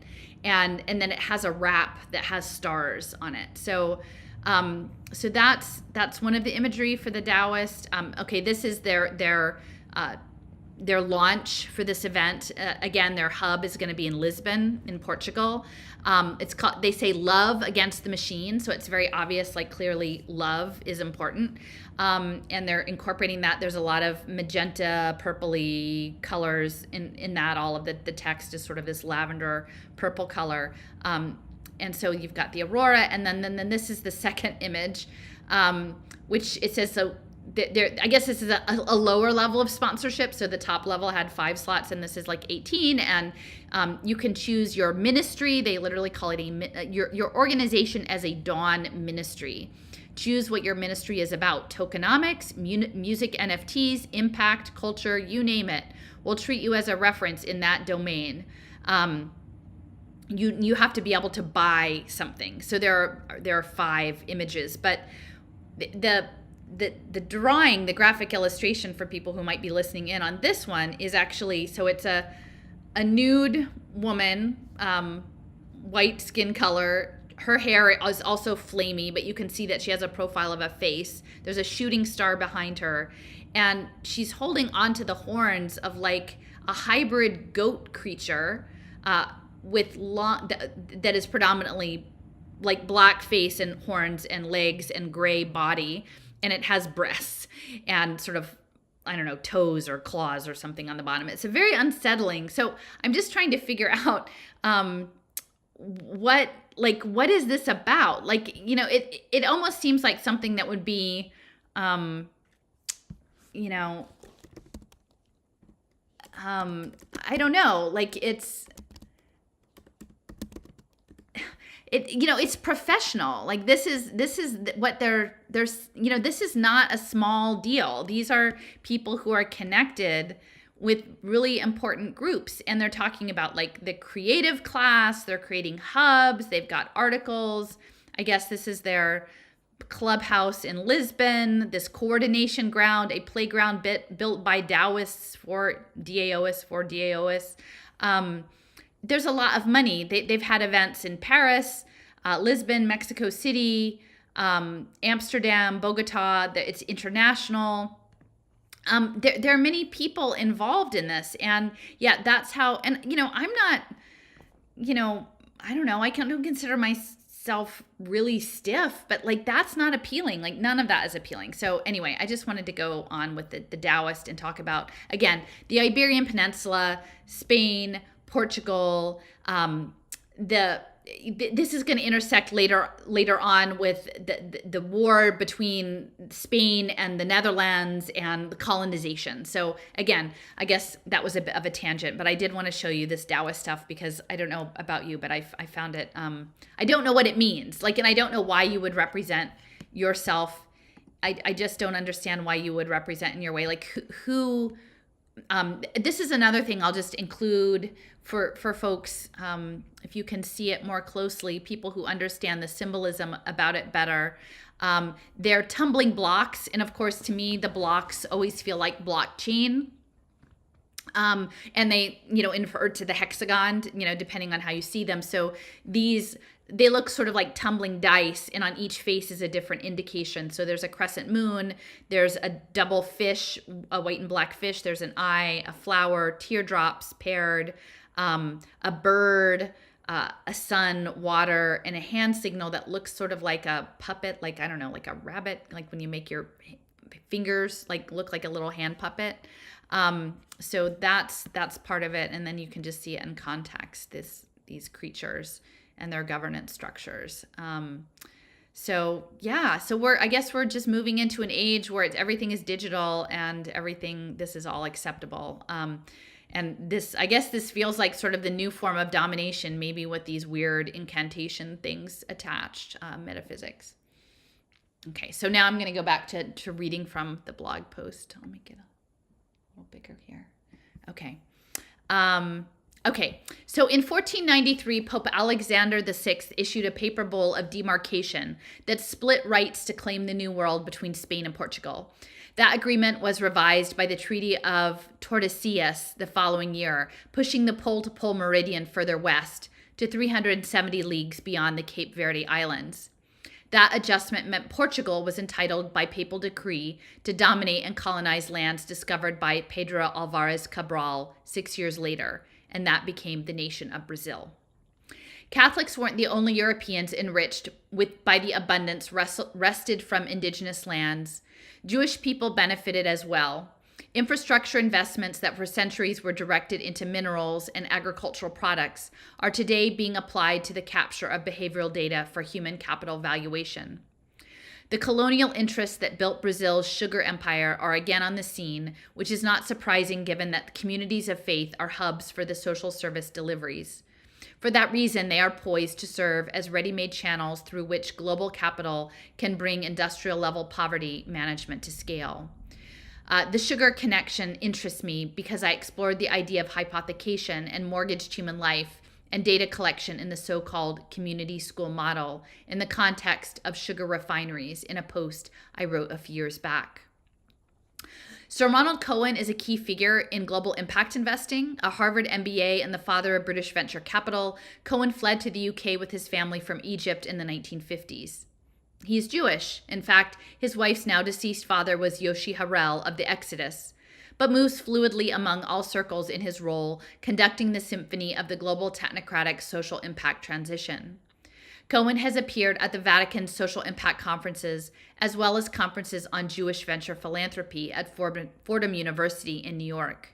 And then it has a wrap that has stars on it. So that's one of the imagery for the Taoist. Okay, this is their launch for this event. Again, their hub is going to be in Lisbon, in Portugal. It's called, they say love against the machine, so it's very obvious, like clearly love is important. And they're incorporating that. There's a lot of magenta, purpley colors in that. All of the text is sort of this lavender purple color. And so you've got the aurora, and then this is the second image, which it says, so I guess this is a lower level of sponsorship. So the top level had 5 slots, and this is like 18. And you can choose your ministry. They literally call it your organization as a dawn ministry. Choose what your ministry is about: tokenomics, music, NFTs, impact, culture, you name it. We'll treat you as a reference in that domain. You have to be able to buy something. So there are 5 images, but the drawing, the graphic illustration for people who might be listening in on this one is actually, so it's a nude woman, white skin color. Her hair is also flamey, but you can see that she has a profile of a face. There's a shooting star behind her, and she's holding onto the horns of like a hybrid goat creature with long, that is predominantly like black face and horns and legs and gray body. And it has breasts and sort of, I don't know, toes or claws or something on the bottom. It's a very unsettling. So I'm just trying to figure out what is this about? Like, it almost seems like something that would be, I don't know, like it's professional. Like this is what this is not a small deal. These are people who are connected with really important groups, and they're talking about like the creative class. They're creating hubs. They've got articles. I guess this is their clubhouse in Lisbon, this coordination ground, a playground built by Taoists for DAOists. There's a lot of money. They've had events in Paris, Lisbon, Mexico City, Amsterdam, Bogota. It's international. There are many people involved in this. And yeah, that's how, and I'm not, I don't know, I don't consider myself really stiff, but like that's not appealing. Like none of that is appealing. So anyway, I just wanted to go on with the Taoist and talk about, again, the Iberian Peninsula, Spain, Portugal, this is going to intersect later on with the war between Spain and the Netherlands and the colonization. So again, I guess that was a bit of a tangent, but I did want to show you this Taoist stuff because I don't know about you, but I found it, I don't know what it means. Like, and I don't know why you would represent yourself. I just don't understand why you would represent in your way. Like who this is another thing I'll just include for folks, if you can see it more closely, people who understand the symbolism about it better. They're tumbling blocks. And of course, to me, the blocks always feel like blockchain. And they, infer to the hexagon, depending on how you see them. So they look sort of like tumbling dice, and on each face is a different indication. So there's a crescent moon, there's a double fish, a white and black fish, there's an eye, a flower, teardrops paired, a bird, a sun, water, and a hand signal that looks sort of like a puppet, like, I don't know, like a rabbit, like when you make your fingers like look like a little hand puppet. So that's part of it. And then you can just see it in context, these creatures and their governance structures. So I guess we're just moving into an age where everything is digital and this is all acceptable. And I guess this feels like sort of the new form of domination, maybe with these weird incantation things attached, metaphysics. Okay, so now I'm going to go back to reading from the blog post. Let me get a little bigger here. Okay. So in 1493, Pope Alexander VI issued a papal bull of demarcation that split rights to claim the New World between Spain and Portugal. That agreement was revised by the Treaty of Tordesillas the following year, pushing the pole-to-pole meridian further west to 370 leagues beyond the Cape Verde Islands. That adjustment meant Portugal was entitled by papal decree to dominate and colonize lands discovered by Pedro Alvarez Cabral 6 years later, and that became the nation of Brazil. Catholics weren't the only Europeans enriched by the abundance wrested from indigenous lands. Jewish people benefited as well. Infrastructure investments that for centuries were directed into minerals and agricultural products are today being applied to the capture of behavioral data for human capital valuation. The colonial interests that built Brazil's sugar empire are again on the scene, which is not surprising given that communities of faith are hubs for the social service deliveries. For that reason, they are poised to serve as ready-made channels through which global capital can bring industrial-level poverty management to scale. The sugar connection interests me because I explored the idea of hypothecation and mortgaged human life and data collection in the so-called community school model in the context of sugar refineries in a post I wrote a few years back. Sir Ronald Cohen is a key figure in global impact investing. A Harvard MBA and the father of British venture capital, Cohen fled to the UK with his family from Egypt in the 1950s. He is Jewish. In fact, his wife's now deceased father was Yoshi Harel of the Exodus, but moves fluidly among all circles in his role, conducting the symphony of the global technocratic social impact transition. Cohen has appeared at the Vatican's social impact conferences, as well as conferences on Jewish venture philanthropy at Fordham University in New York.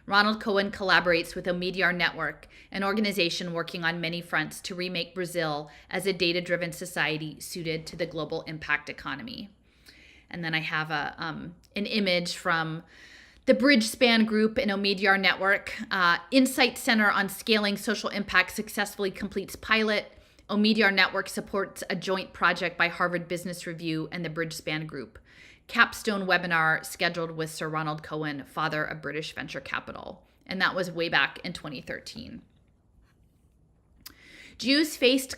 Ronald Cohen collaborates with Omidyar Network, an organization working on many fronts to remake Brazil as a data-driven society suited to the global impact economy. And then I have an image from the Bridgespan Group and Omidyar Network. Insight Center on Scaling Social Impact successfully completes pilot. Omidyar Network supports a joint project by Harvard Business Review and the Bridgespan Group. Capstone webinar scheduled with Sir Ronald Cohen, father of British venture capital. And that was way back in 2013. Jews faced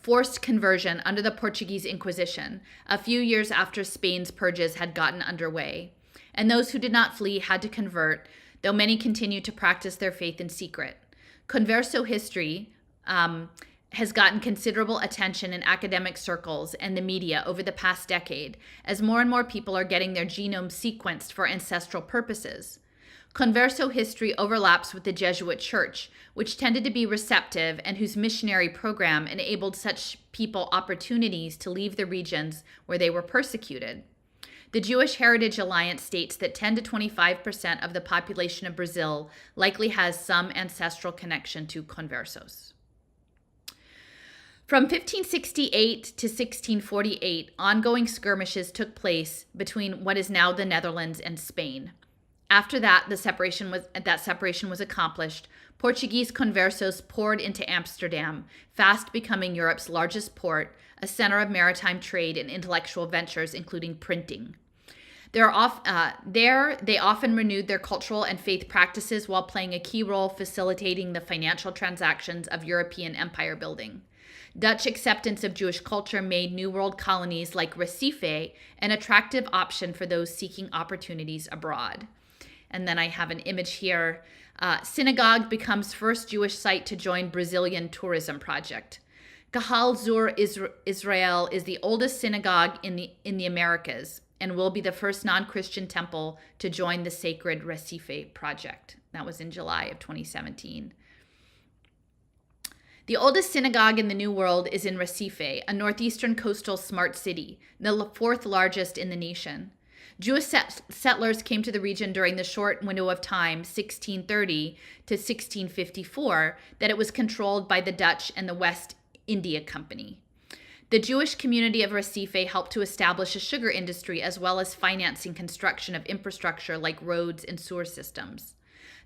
forced conversion under the Portuguese Inquisition a few years after Spain's purges had gotten underway. And those who did not flee had to convert, though many continued to practice their faith in secret. Converso history has gotten considerable attention in academic circles and the media over the past decade, as more and more people are getting their genome sequenced for ancestral purposes. Converso history overlaps with the Jesuit Church, which tended to be receptive and whose missionary program enabled such people opportunities to leave the regions where they were persecuted. The Jewish Heritage Alliance states that 10 to 25% of the population of Brazil likely has some ancestral connection to conversos. From 1568 to 1648, ongoing skirmishes took place between what is now the Netherlands and Spain. After that, separation was accomplished. Portuguese conversos poured into Amsterdam, fast becoming Europe's largest port, a center of maritime trade and intellectual ventures, including printing. There, they often renewed their cultural and faith practices while playing a key role facilitating the financial transactions of European empire building. Dutch acceptance of Jewish culture made New World colonies like Recife an attractive option for those seeking opportunities abroad. And then I have an image here. Synagogue becomes first Jewish site to join Brazilian tourism project. Kahal Zur Israel is the oldest synagogue in the Americas and will be the first non-Christian temple to join the sacred Recife project. That was in July of 2017. The oldest synagogue in the New World is in Recife, a northeastern coastal smart city, the fourth largest in the nation. Jewish settlers came to the region during the short window of time, 1630 to 1654, that it was controlled by the Dutch and the West India Company. The Jewish community of Recife helped to establish a sugar industry as well as financing construction of infrastructure like roads and sewer systems.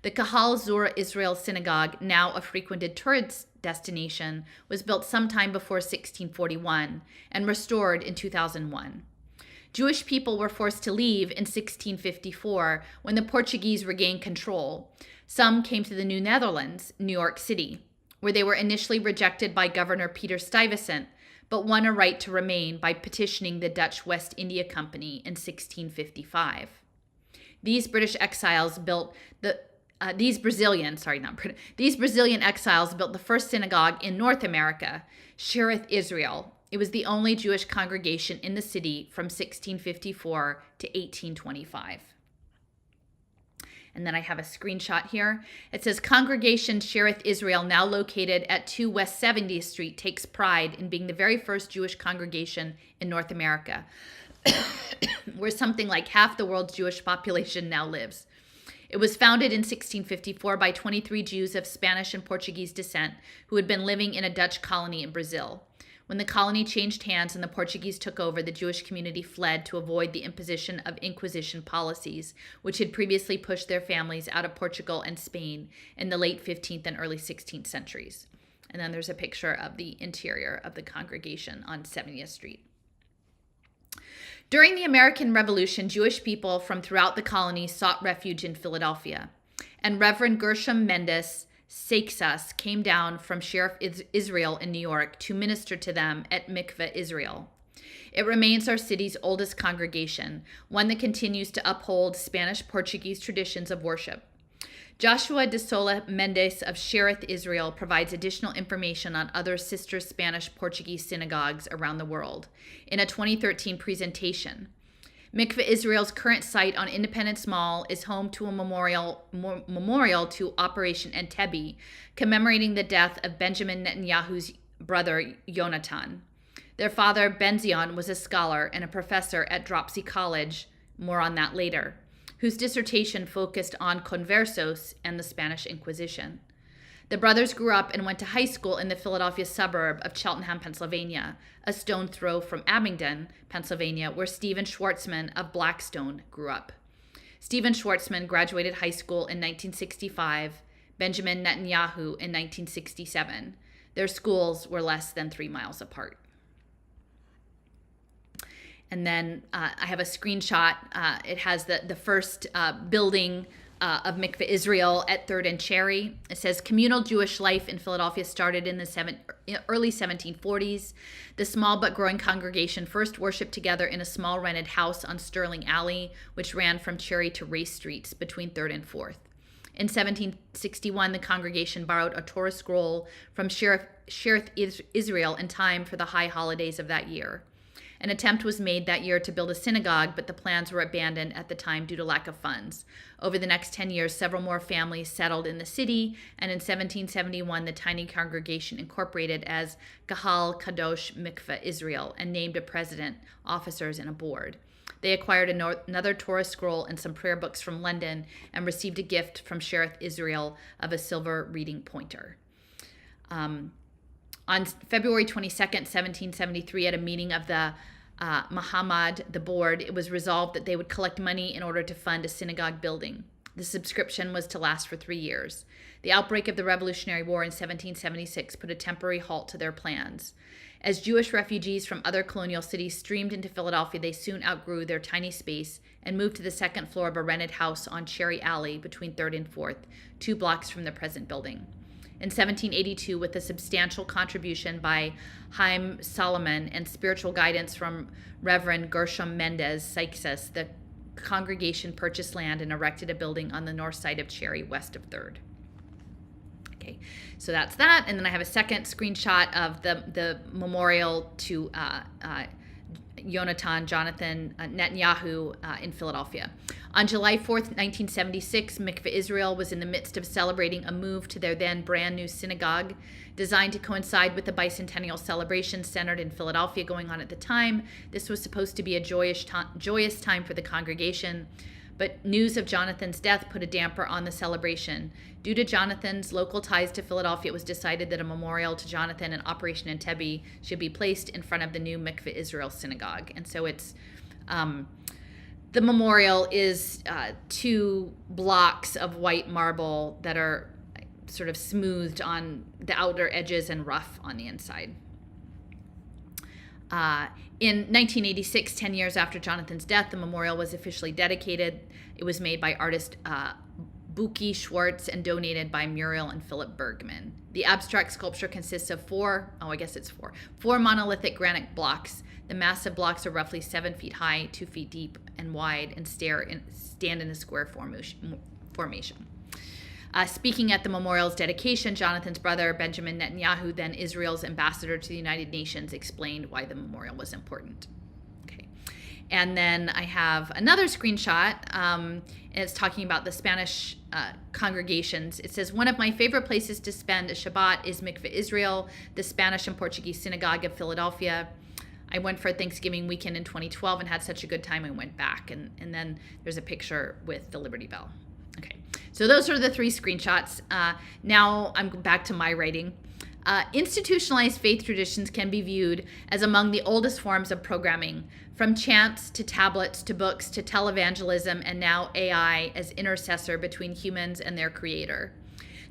The Kahal Zur Israel Synagogue, now a frequented tourist destination, was built sometime before 1641 and restored in 2001. Jewish people were forced to leave in 1654 when the Portuguese regained control. Some came to the New Netherlands, New York City, where they were initially rejected by Governor Peter Stuyvesant, but won a right to remain by petitioning the Dutch West India Company in 1655. These Brazilian exiles built the first synagogue in North America, Shearith Israel. It was the only Jewish congregation in the city from 1654 to 1825. And then I have a screenshot here. It says, Congregation Shearith Israel, now located at 2 West 70th Street, takes pride in being the very first Jewish congregation in North America, where something like half the world's Jewish population now lives. It was founded in 1654 by 23 Jews of Spanish and Portuguese descent who had been living in a Dutch colony in Brazil. When the colony changed hands and the Portuguese took over, the Jewish community fled to avoid the imposition of Inquisition policies, which had previously pushed their families out of Portugal and Spain in the late 15th and early 16th centuries. And then there's a picture of the interior of the congregation on 70th Street. During the American Revolution, Jewish people from throughout the colony sought refuge in Philadelphia, and Reverend Gershom Mendes Seixas came down from Shearith Israel in New York to minister to them at Mikveh Israel. It remains our city's oldest congregation, one that continues to uphold Spanish-Portuguese traditions of worship. Joshua de Sola Mendes of Shearith Israel provides additional information on other sister Spanish-Portuguese synagogues around the world in a 2013 presentation. Mikveh Israel's current site on Independence Mall is home to a memorial to Operation Entebbe, commemorating the death of Benjamin Netanyahu's brother, Yonatan. Their father, Benzion, was a scholar and a professor at Dropsy College, more on that later, whose dissertation focused on conversos and the Spanish Inquisition. The brothers grew up and went to high school in the Philadelphia suburb of Cheltenham, Pennsylvania, a stone throw from Abingdon, Pennsylvania, where Stephen Schwartzman of Blackstone grew up. Stephen Schwartzman graduated high school in 1965, Benjamin Netanyahu in 1967. Their schools were less than 3 miles apart. And then I have a screenshot. It has the first building of Mikveh Israel at 3rd and Cherry. It says, communal Jewish life in Philadelphia started in the early 1740s. The small but growing congregation first worshiped together in a small rented house on Sterling Alley, which ran from Cherry to Race Streets between 3rd and 4th. In 1761, the congregation borrowed a Torah scroll from Shearith Israel in time for the high holidays of that year. An attempt was made that year to build a synagogue, but the plans were abandoned at the time due to lack of funds. Over the next 10 years, several more families settled in the city, and in 1771, the tiny congregation incorporated as Kahal Kadosh Mikveh Israel and named a president, officers, and a board. They acquired another Torah scroll and some prayer books from London and received a gift from Sheriff Israel of a silver reading pointer. On February 22nd, 1773, at a meeting of the Muhammad, the board, it was resolved that they would collect money in order to fund a synagogue building. The subscription was to last for 3 years. The outbreak of the Revolutionary War in 1776 put a temporary halt to their plans. As Jewish refugees from other colonial cities streamed into Philadelphia, they soon outgrew their tiny space and moved to the second floor of a rented house on Cherry Alley between 3rd and 4th, 2 blocks from the present building. In 1782, with a substantial contribution by Haim Solomon and spiritual guidance from Reverend Gershom Mendez Sykes, the congregation purchased land and erected a building on the north side of Cherry, west of 3rd. Okay, so that's that. And then I have a second screenshot of the memorial to Jonathan Netanyahu in Philadelphia. On July 4th, 1976, Mikveh Israel was in the midst of celebrating a move to their then brand new synagogue. Designed to coincide with the bicentennial celebration centered in Philadelphia going on at the time, this was supposed to be a joyous time for the congregation. But news of Jonathan's death put a damper on the celebration. Due to Jonathan's local ties to Philadelphia, it was decided that a memorial to Jonathan and Operation Entebbe should be placed in front of the new Mikveh Israel synagogue. And so it's the memorial is 2 blocks of white marble that are sort of smoothed on the outer edges and rough on the inside. In 1986, 10 years after Jonathan's death, the memorial was officially dedicated. It was made by artist Buki Schwartz and donated by Muriel and Philip Bergman. The abstract sculpture consists of 4 monolithic granite blocks. The massive blocks are roughly 7 feet high, 2 feet deep and wide, and stand in a square formation. Speaking at the memorial's dedication, Jonathan's brother, Benjamin Netanyahu, then Israel's ambassador to the United Nations, explained why the memorial was important. Okay. And then I have another screenshot, and it's talking about the Spanish congregations. It says, one of my favorite places to spend a Shabbat is Mikveh Israel, the Spanish and Portuguese synagogue of Philadelphia. I went for a Thanksgiving weekend in 2012 and had such a good time I went back. And then there's a picture with the Liberty Bell. Okay, so those are the 3 screenshots. Now I'm back to my writing. Institutionalized faith traditions can be viewed as among the oldest forms of programming, from chants to tablets to books to televangelism and now AI as intercessor between humans and their creator.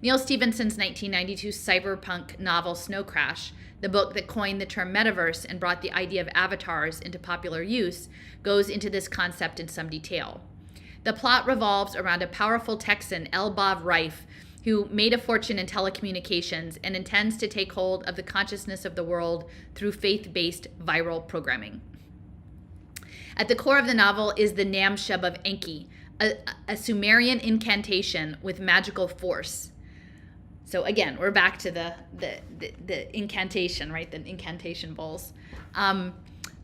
Neil Stephenson's 1992 cyberpunk novel Snow Crash, the book that coined the term metaverse and brought the idea of avatars into popular use, goes into this concept in some detail. The plot revolves around a powerful Texan, Elbav Reif, who made a fortune in telecommunications and intends to take hold of the consciousness of the world through faith-based viral programming. At the core of the novel is the Nam Shub of Enki, a Sumerian incantation with magical force. So again, we're back to the incantation, right? The incantation bowls.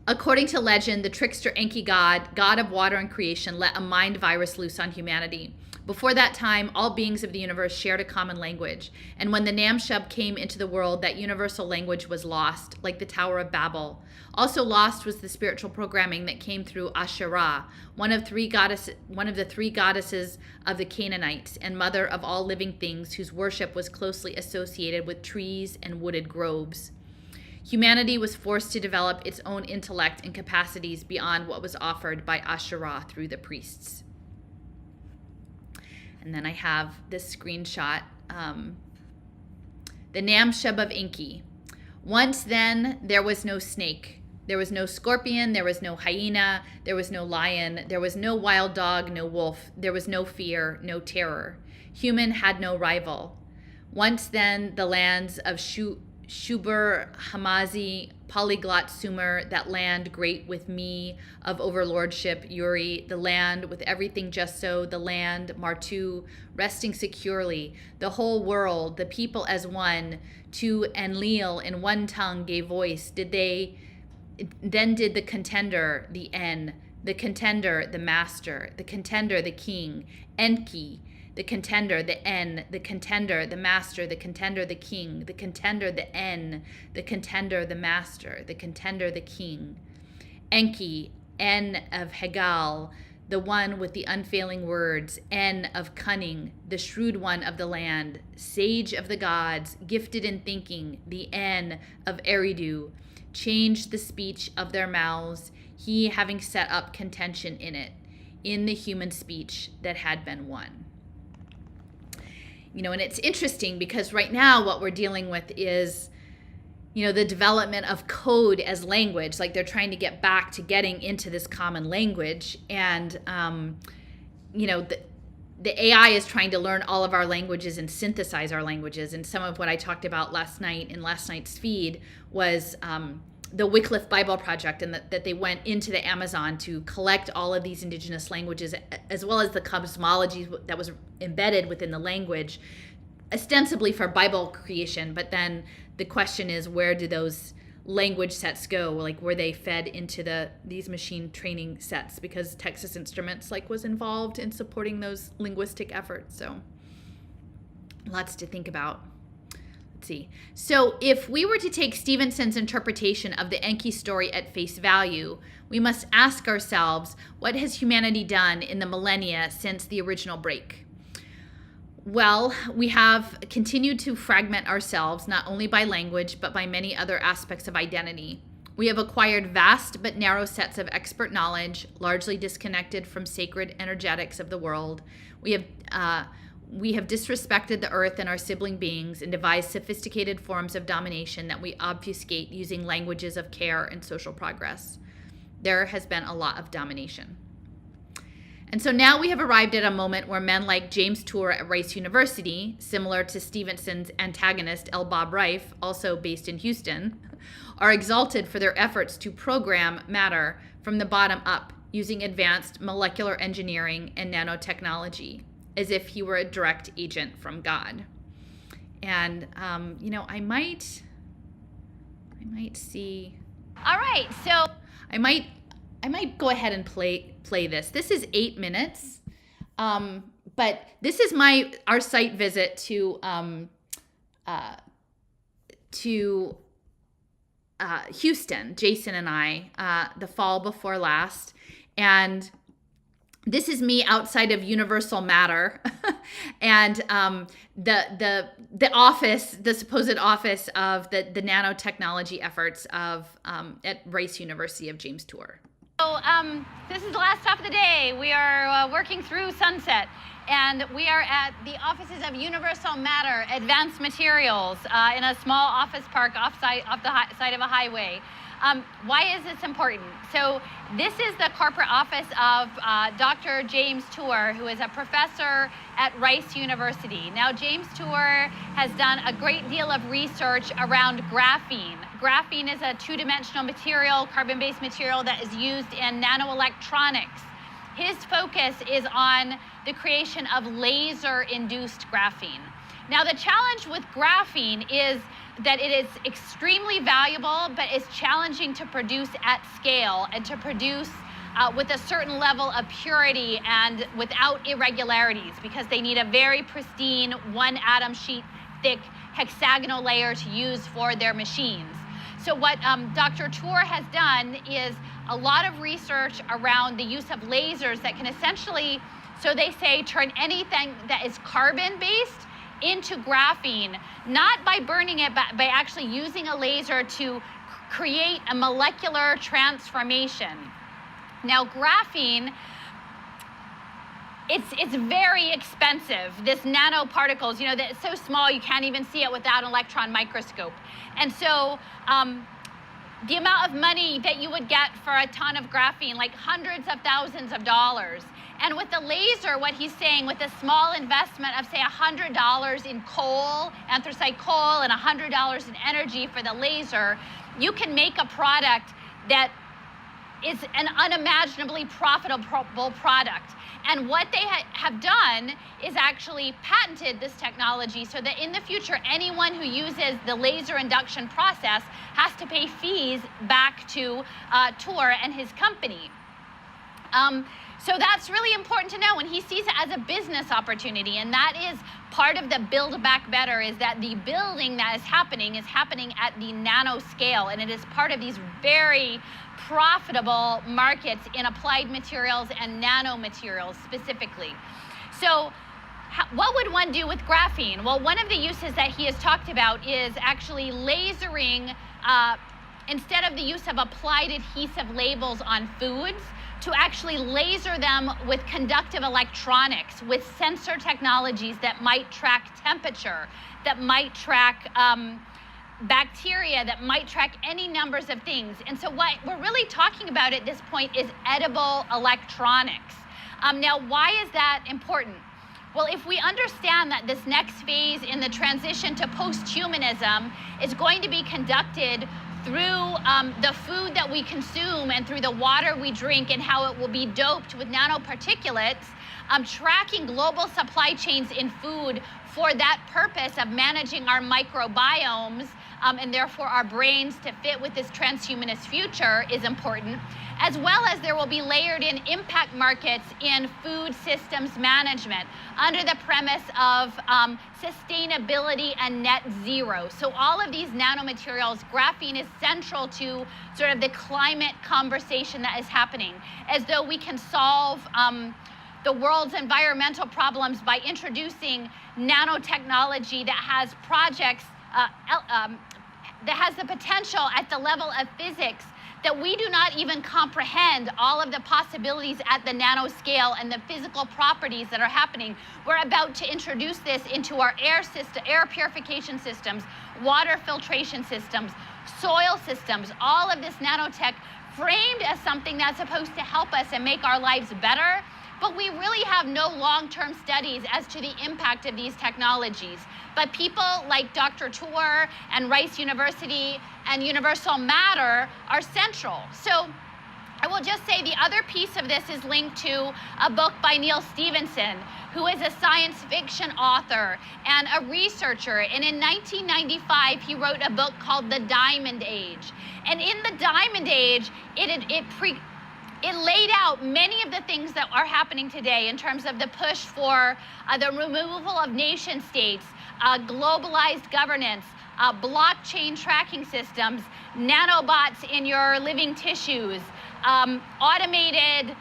According to legend, the trickster Enki god of water and creation, let a mind virus loose on humanity. Before that time, all beings of the universe shared a common language. And when the Namshub came into the world, that universal language was lost, like the Tower of Babel. Also lost was the spiritual programming that came through Asherah, one of the 3 goddesses of the Canaanites and mother of all living things, whose worship was closely associated with trees and wooded groves. Humanity was forced to develop its own intellect and capacities beyond what was offered by Asherah through the priests. And then I have this screenshot. The Namshub of Enki. Once then, there was no snake. There was no scorpion. There was no hyena. There was no lion. There was no wild dog, no wolf. There was no fear, no terror. Human had no rival. Once then, the lands of Shubur, Hamazi, Polyglot Sumer, that land great with me of overlordship, Uri, the land with everything just so, the land, Martu, resting securely, the whole world, the people as one, to Enlil in one tongue gave voice. Did Then did the contender, the N, the contender, the master, the contender, the king, Enki, the contender, the N, the contender, the master, the contender, the king, the contender, the N, the contender, the master, the contender, the king, Enki, N of Hegal, the one with the unfailing words, N of cunning, the shrewd one of the land, sage of the gods, gifted in thinking, the N of Eridu, changed the speech of their mouths, he having set up contention in the human speech that had been won. And it's interesting because right now what we're dealing with is, the development of code as language. Like they're trying to get back to getting into this common language. And, the AI is trying to learn all of our languages and synthesize our languages. And some of what I talked about last night in last night's feed was the Wycliffe Bible Project, and that they went into the Amazon to collect all of these indigenous languages, as well as the cosmology that was embedded within the language, ostensibly for Bible creation. But then the question is, where do those language sets go? Like, were they fed into these machine training sets? Because Texas Instruments was involved in supporting those linguistic efforts. So lots to think about. Let's see. So if we were to take Stevenson's interpretation of the Enki story at face value, we must ask ourselves, what has humanity done in the millennia since the original break? Well, we have continued to fragment ourselves, not only by language, but by many other aspects of identity. We have acquired vast but narrow sets of expert knowledge, largely disconnected from sacred energetics of the world. We have disrespected the earth and our sibling beings and devised sophisticated forms of domination that we obfuscate using languages of care and social progress. There has been a lot of domination. And so now we have arrived at a moment where men like James Tour at Rice University, similar to Stevenson's antagonist L. Bob Reif, also based in Houston, are exalted for their efforts to program matter from the bottom up using advanced molecular engineering and nanotechnology, as if he were a direct agent from God. And, I might see. All right, so I might go ahead and play this. This is 8 minutes, but this is our site visit to Houston, Jason and I, the fall before last, and this is me outside of Universal Matter, and the office, the supposed office of the nanotechnology efforts of at Rice University of James Tour. So this is the last stop of the day. We are working through Sunset, and we are at the offices of Universal Matter Advanced Materials in a small office park off the side of a highway. Why is this important? So this is the corporate office of Dr. James Tour, who is a professor at Rice University. Now, James Tour has done a great deal of research around graphene. Graphene is a two-dimensional material, carbon-based material that is used in nanoelectronics. His focus is on the creation of laser-induced graphene. Now, the challenge with graphene is that it is extremely valuable, but it's challenging to produce at scale and to produce with a certain level of purity and without irregularities, because they need a very pristine one atom sheet thick hexagonal layer to use for their machines. So what Dr. Tour has done is a lot of research around the use of lasers that can essentially, so they say, turn anything that is carbon-based into graphene, not by burning it, but by actually using a laser to create a molecular transformation. Now, graphene, it's very expensive. This nanoparticles, that it's so small you can't even see it without an electron microscope. And so the amount of money that you would get for a ton of graphene, like hundreds of thousands of dollars. And with the laser, what he's saying, with a small investment of, say, $100 in coal, anthracite coal, and $100 in energy for the laser, you can make a product that is an unimaginably profitable product. And what they have done is actually patented this technology so that in the future, anyone who uses the laser induction process has to pay fees back to Tor and his company. So that's really important to know, and he sees it as a business opportunity, and that is part of the Build Back Better, is that the building that is happening at the nano scale, and it is part of these very profitable markets in applied materials and nanomaterials specifically. So what would one do with graphene? Well, one of the uses that he has talked about is actually lasering, instead of the use of applied adhesive labels on foods, to actually laser them with conductive electronics, with sensor technologies that might track temperature, that might track bacteria, that might track any numbers of things. And so what we're really talking about at this point is edible electronics. Now, why is that important? Well, if we understand that this next phase in the transition to post-humanism is going to be conducted through the food that we consume and through the water we drink, and how it will be doped with nanoparticulates, tracking global supply chains in food for that purpose of managing our microbiomes, and therefore our brains to fit with this transhumanist future is important, as well as there will be layered in impact markets in food systems management under the premise of sustainability and net zero. So all of these nanomaterials, graphene is central to sort of the climate conversation that is happening, as though we can solve the world's environmental problems by introducing nanotechnology that has projects, that has the potential at the level of physics that we do not even comprehend all of the possibilities at the nanoscale and the physical properties that are happening. We're about to introduce this into our air purification systems, water filtration systems, soil systems, all of this nanotech framed as something that's supposed to help us and make our lives better. But we really have no long-term studies as to the impact of these technologies. But people like Dr. Tor and Rice University and Universal Matter are central. So I will just say the other piece of this is linked to a book by Neil Stephenson, who is a science fiction author and a researcher. And in 1995, he wrote a book called The Diamond Age. And in the Diamond Age, it laid out many of the things that are happening today in terms of the push for the removal of nation states, globalized governance, blockchain tracking systems, nanobots in your living tissues, automated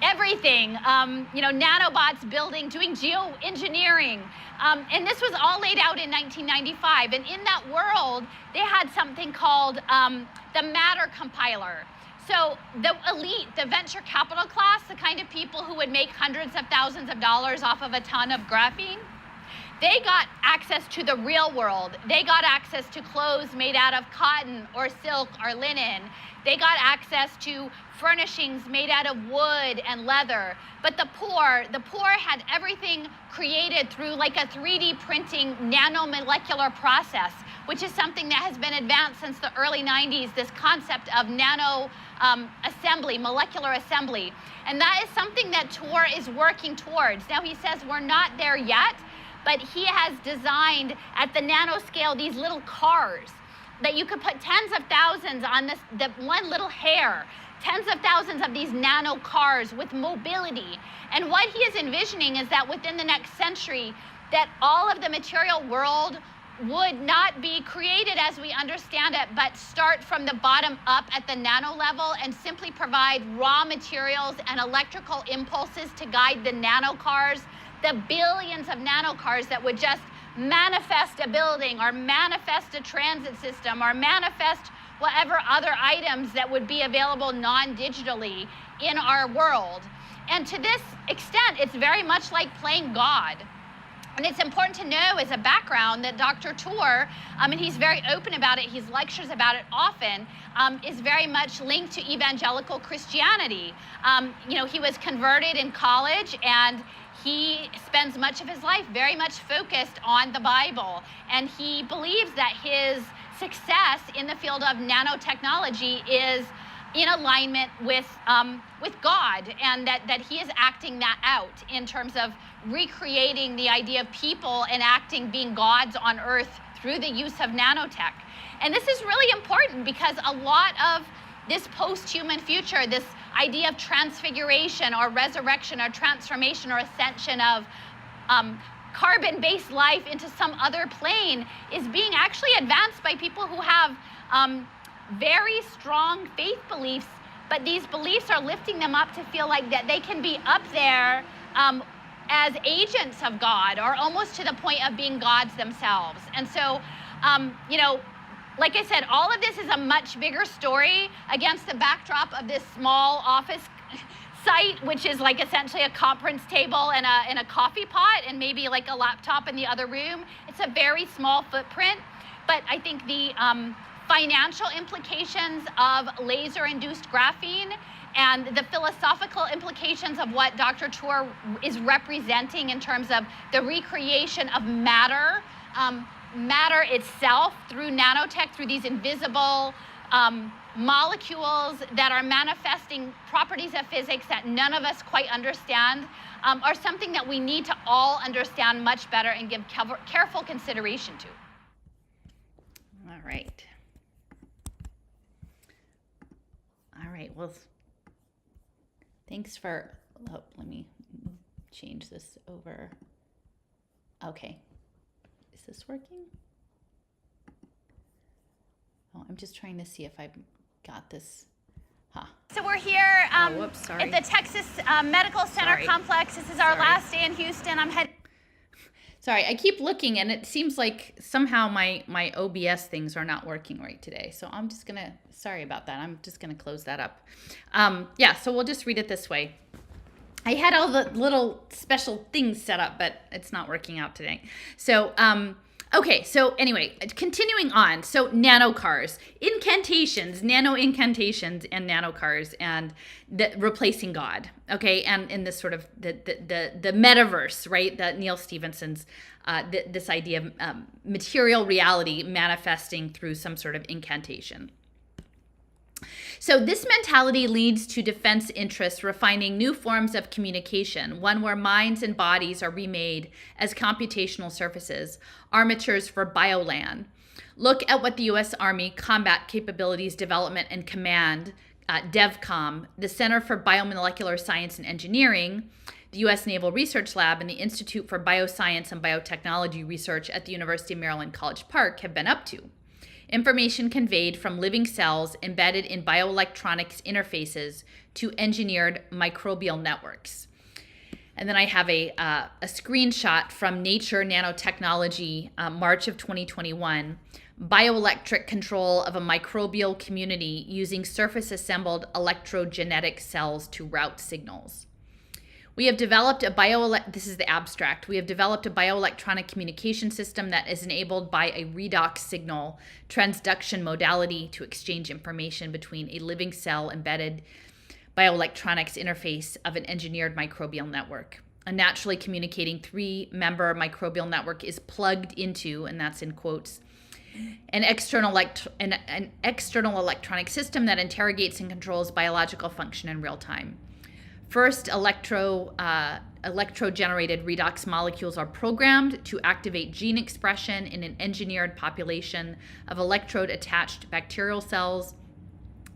everything, nanobots doing geoengineering. And this was all laid out in 1995. And in that world, they had something called the matter compiler. So the elite, the venture capital class, the kind of people who would make hundreds of thousands of dollars off of a ton of graphene, they got access to the real world. They got access to clothes made out of cotton or silk or linen. They got access to furnishings made out of wood and leather. But the poor had everything created through like a 3D printing nanomolecular process, which is something that has been advanced since the early 90s, this concept of nano assembly, molecular assembly. And that is something that Tor is working towards. Now he says we're not there yet, but he has designed at the nanoscale these little cars that you could put tens of thousands on the one little hair, tens of thousands of these nano cars with mobility. And what he is envisioning is that within the next century, that all of the material world would not be created as we understand it, but start from the bottom up at the nano level and simply provide raw materials and electrical impulses to guide the nano cars, the billions of nano cars that would just manifest a building or manifest a transit system or manifest whatever other items that would be available non-digitally in our world. And to this extent, it's very much like playing God. And it's important to know as a background that Dr. Tor, and he's very open about it, he lectures about it often, is very much linked to evangelical Christianity. He was converted in college, and he spends much of his life very much focused on the Bible. And he believes that his success in the field of nanotechnology is in alignment with God, and that he is acting that out in terms of recreating the idea of people enacting being gods on earth through the use of nanotech. And this is really important because a lot of this post-human future, this idea of transfiguration or resurrection or transformation or ascension of carbon-based life into some other plane is being actually advanced by people who have very strong faith beliefs, but these beliefs are lifting them up to feel like that they can be up there as agents of God, or almost to the point of being gods themselves. And so, like I said, all of this is a much bigger story against the backdrop of this small office site, which is like essentially a conference table and a coffee pot and maybe like a laptop in the other room. It's a very small footprint, but I think the financial implications of laser-induced graphene and the philosophical implications of what Dr. Tour is representing in terms of the recreation of matter, matter itself through nanotech, through these invisible molecules that are manifesting properties of physics that none of us quite understand, are something that we need to all understand much better and give careful consideration to. All right. All right, well, thanks for, let me change this over. Okay, is this working? Oh, I'm just trying to see if I've got this. So we're here at the Texas Medical Center complex. This is our last day in Houston. I'm heading. Sorry, I keep looking and it seems like somehow my OBS things are not working right today. So I'm just gonna, sorry about that. I'm just gonna close that up. Yeah, so we'll just read it this way. I had all the little special things set up, but it's not working out today. So, okay, so anyway, continuing on. So nano cars, incantations, nano incantations and nano cars, and replacing God. Okay, and in this sort of the metaverse, right? That Neil Stephenson's this idea of material reality manifesting through some sort of incantation. So this mentality leads to defense interests refining new forms of communication, one where minds and bodies are remade as computational surfaces, armatures for bioland. Look at what the U.S. Army Combat Capabilities Development and Command, DEVCOM, the Center for Biomolecular Science and Engineering, the U.S. Naval Research Lab, and the Institute for Bioscience and Biotechnology Research at the University of Maryland College Park have been up to. Information conveyed from living cells embedded in bioelectronics interfaces to engineered microbial networks. And then I have a screenshot from Nature Nanotechnology, March of 2021, bioelectric control of a microbial community using surface-assembled electrogenetic cells to route signals. We have developed this is the abstract. We have developed a bioelectronic communication system that is enabled by a redox signal transduction modality to exchange information between a living cell embedded bioelectronics interface of an engineered microbial network. A naturally communicating 3-member microbial network is plugged into, and that's in quotes, an external electronic system that interrogates and controls biological function in real time. First, electro-generated redox molecules are programmed to activate gene expression in an engineered population of electrode-attached bacterial cells,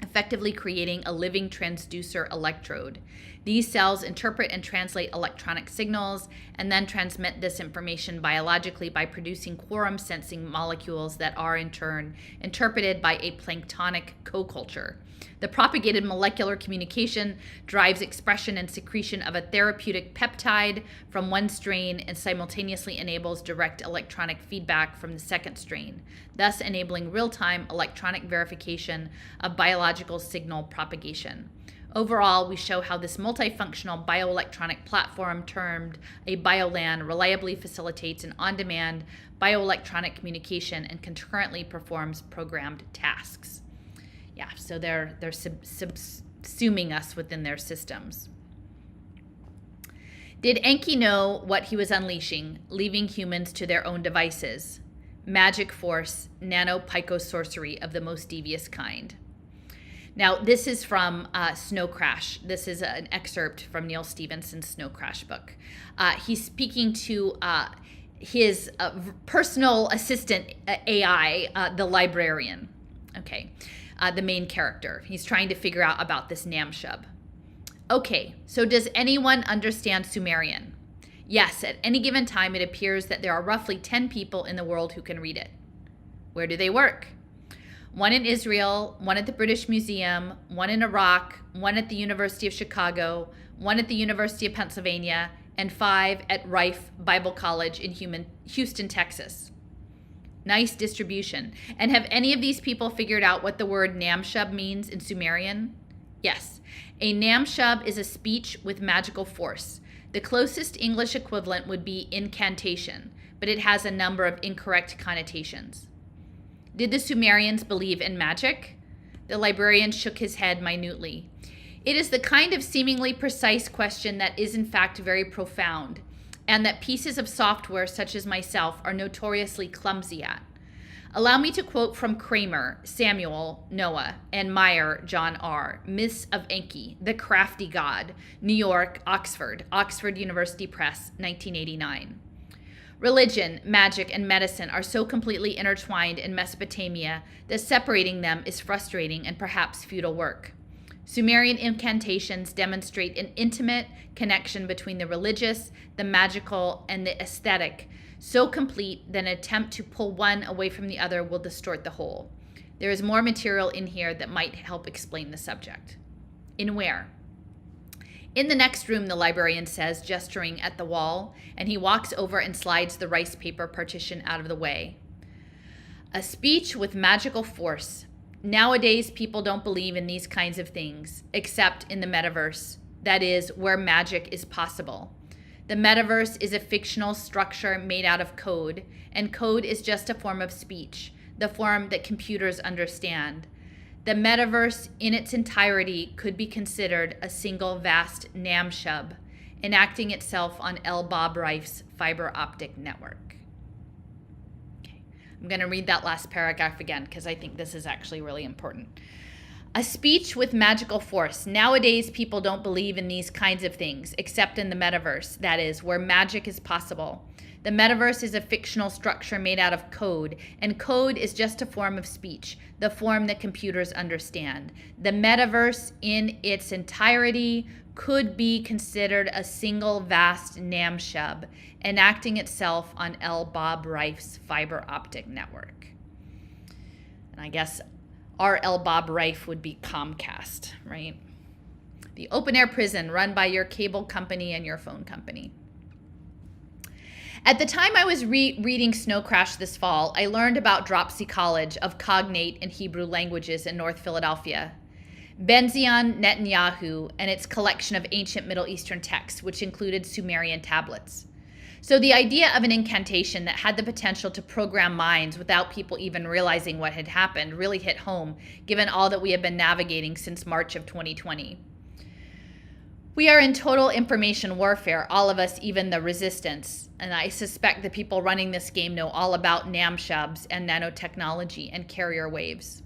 effectively creating a living transducer electrode. These cells interpret and translate electronic signals and then transmit this information biologically by producing quorum-sensing molecules that are in turn interpreted by a planktonic co-culture. The propagated molecular communication drives expression and secretion of a therapeutic peptide from one strain and simultaneously enables direct electronic feedback from the second strain, thus enabling real-time electronic verification of biological signal propagation. Overall, we show how this multifunctional bioelectronic platform termed a BioLAN reliably facilitates an on-demand bioelectronic communication and concurrently performs programmed tasks. Yeah, so they're subsuming us within their systems. Did Enki know what he was unleashing, leaving humans to their own devices? Magic force, nano-pico sorcery of the most devious kind. Now, this is from Snow Crash. This is an excerpt from Neil Stephenson's Snow Crash book. He's speaking to his personal assistant AI, the librarian, okay, the main character. He's trying to figure out about this Namshub. Okay, so does anyone understand Sumerian? Yes, at any given time it appears that there are roughly 10 people in the world who can read it. Where do they work? One in Israel, one at the British Museum, one in Iraq, one at the University of Chicago, one at the University of Pennsylvania, and 5 at Rife Bible College in Houston, Texas. Nice distribution. And have any of these people figured out what the word Namshub means in Sumerian? Yes. A Namshub is a speech with magical force. The closest English equivalent would be incantation, but it has a number of incorrect connotations. Did the Sumerians believe in magic? The librarian shook his head minutely. It is the kind of seemingly precise question that is in fact very profound, and that pieces of software such as myself are notoriously clumsy at. Allow me to quote from Kramer, Samuel, Noah, and Meyer, John R., Myths of Enki, The Crafty God, New York, Oxford University Press, 1989. Religion, magic, and medicine are so completely intertwined in Mesopotamia that separating them is frustrating and perhaps futile work. Sumerian incantations demonstrate an intimate connection between the religious, the magical, and the aesthetic, so complete that an attempt to pull one away from the other will distort the whole. There is more material in here that might help explain the subject. In where? In the next room, the librarian says, gesturing at the wall, and he walks over and slides the rice paper partition out of the way. A speech with magical force. Nowadays, people don't believe in these kinds of things, except in the metaverse, that is, where magic is possible. The metaverse is a fictional structure made out of code, and code is just a form of speech, the form that computers understand. The metaverse in its entirety could be considered a single vast Namshub, enacting itself on L. Bob Reif's fiber optic network. Okay. I'm going to read that last paragraph again because I think this is actually really important. A speech with magical force. Nowadays, people don't believe in these kinds of things, except in the metaverse, that is, where magic is possible. The metaverse is a fictional structure made out of code, and code is just a form of speech, the form that computers understand. The metaverse in its entirety could be considered a single vast Namshub, enacting itself on L. Bob Reif's fiber optic network. And I guess our L. Bob Reif would be Comcast, right? The open-air prison run by your cable company and your phone company. At the time I was reading Snow Crash this fall, I learned about Dropsy College of Cognate and Hebrew languages in North Philadelphia, Benzion Netanyahu, and its collection of ancient Middle Eastern texts, which included Sumerian tablets. So the idea of an incantation that had the potential to program minds without people even realizing what had happened really hit home, given all that we have been navigating since March of 2020. We are in total information warfare, all of us, even the resistance. And I suspect the people running this game know all about Namshubs and nanotechnology and carrier waves.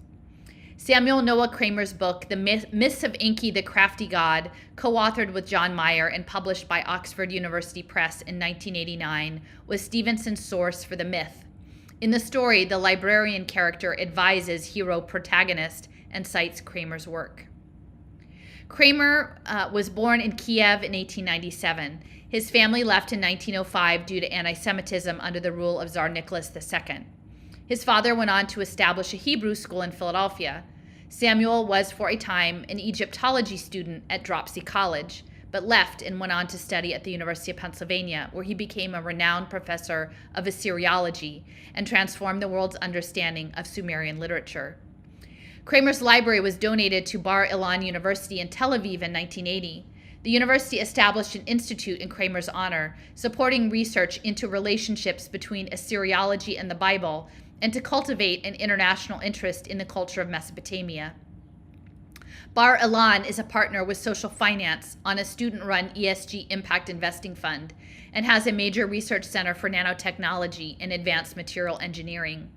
Samuel Noah Kramer's book, The Myths of Enki, the Crafty God, co-authored with John Meyer and published by Oxford University Press in 1989, was Stevenson's source for the myth. In the story, the librarian character advises hero protagonist and cites Kramer's work. Kramer was born in Kiev in 1897. His family left in 1905 due to anti-Semitism under the rule of Tsar Nicholas II. His father went on to establish a Hebrew school in Philadelphia. Samuel was for a time an Egyptology student at Dropsy College, but left and went on to study at the University of Pennsylvania, where he became a renowned professor of Assyriology and transformed the world's understanding of Sumerian literature. Kramer's library was donated to Bar Ilan University in Tel Aviv in 1980. The university established an institute in Kramer's honor, supporting research into relationships between Assyriology and the Bible, and to cultivate an international interest in the culture of Mesopotamia. Bar Ilan is a partner with Social Finance on a student-run ESG impact investing fund and has a major research center for nanotechnology and advanced material engineering.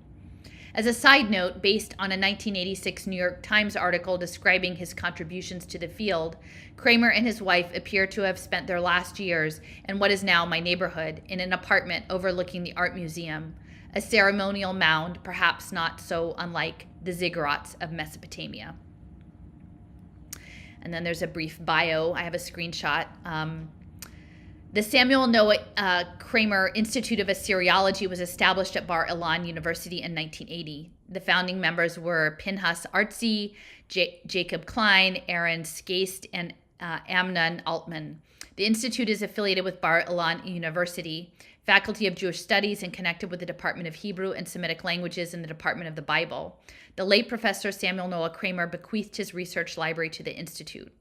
As a side note, based on a 1986 New York Times article describing his contributions to the field, Kramer and his wife appear to have spent their last years in what is now my neighborhood in an apartment overlooking the art museum, a ceremonial mound perhaps not so unlike the ziggurats of Mesopotamia. And then there's a brief bio. I have a screenshot. The Samuel Noah Kramer Institute of Assyriology was established at Bar Ilan University in 1980. The founding members were Pinhas Artzi, Jacob Klein, Aaron Skaist, and Amnon Altman. The institute is affiliated with Bar Ilan University, Faculty of Jewish Studies, and connected with the Department of Hebrew and Semitic Languages and the Department of the Bible. The late Professor Samuel Noah Kramer bequeathed his research library to the institute.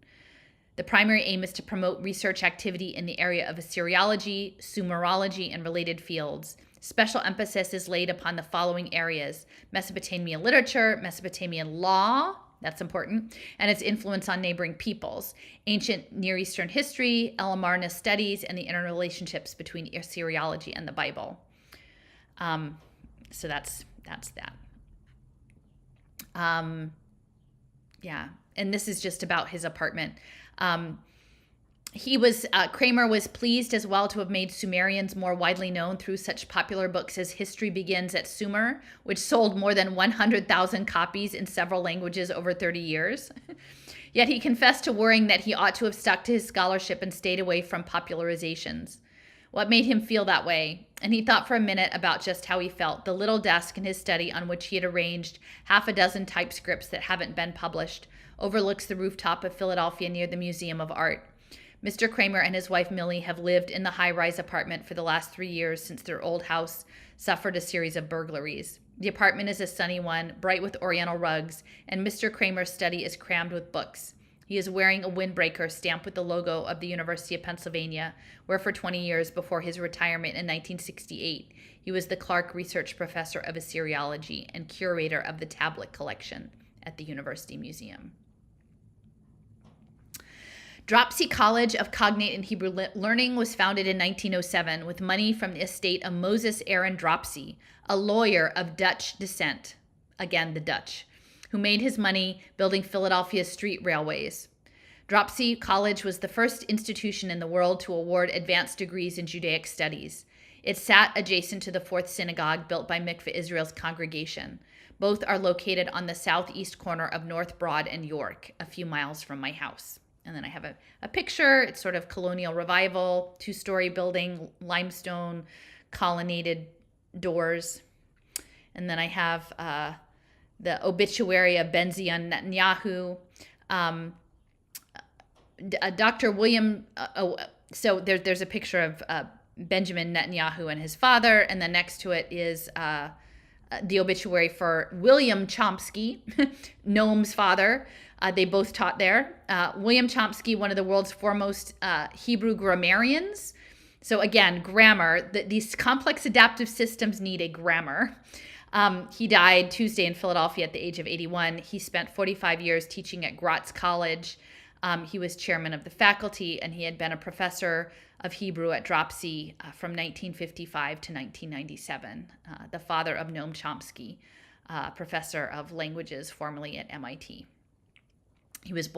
The primary aim is to promote research activity in the area of Assyriology, Sumerology, and related fields. Special emphasis is laid upon the following areas: Mesopotamian literature, Mesopotamian law, that's important, and its influence on neighboring peoples, ancient Near Eastern history, Elamarna studies, and the interrelationships between Assyriology and the Bible. So that's that. Yeah, and this is just about his apartment. Kramer was pleased as well to have made Sumerians more widely known through such popular books as History Begins at Sumer, which sold more than 100,000 copies in several languages over 30 years. Yet he confessed to worrying that he ought to have stuck to his scholarship and stayed away from popularizations. What made him feel that way? And he thought for a minute about just how he felt. The little desk in his study on which he had arranged half a dozen typescripts that haven't been published overlooks the rooftop of Philadelphia near the Museum of Art. Mr. Kramer and his wife Millie have lived in the high-rise apartment for the last 3 years since their old house suffered a series of burglaries. The apartment is a sunny one, bright with oriental rugs, and Mr. Kramer's study is crammed with books. He is wearing a windbreaker stamped with the logo of the University of Pennsylvania, where for 20 years before his retirement in 1968, he was the Clark Research Professor of Assyriology and curator of the tablet collection at the University Museum. Dropsy College of Cognate and Hebrew Learning was founded in 1907 with money from the estate of Moses Aaron Dropsy, a lawyer of Dutch descent, again the Dutch, who made his money building Philadelphia's street railways. Dropsy College was the first institution in the world to award advanced degrees in Judaic studies. It sat adjacent to the Fourth Synagogue built by Mikveh Israel's congregation. Both are located on the southeast corner of North Broad and York, a few miles from my house. And then I have a picture. It's sort of colonial revival, 2-story building, limestone, colonnaded doors. And then I have the obituary of Benzion Netanyahu. Dr. William, so there's a picture of Benjamin Netanyahu and his father, and then next to it is the obituary for William Chomsky, Noam's father. They both taught there. William Chomsky, one of the world's foremost Hebrew grammarians. So again, grammar. These complex adaptive systems need a grammar. He died Tuesday in Philadelphia at the age of 81. He spent 45 years teaching at Gratz College. He was chairman of the faculty, and he had been a professor of Hebrew at Dropsy from 1955 to 1997. The father of Noam Chomsky, professor of languages formerly at MIT. He was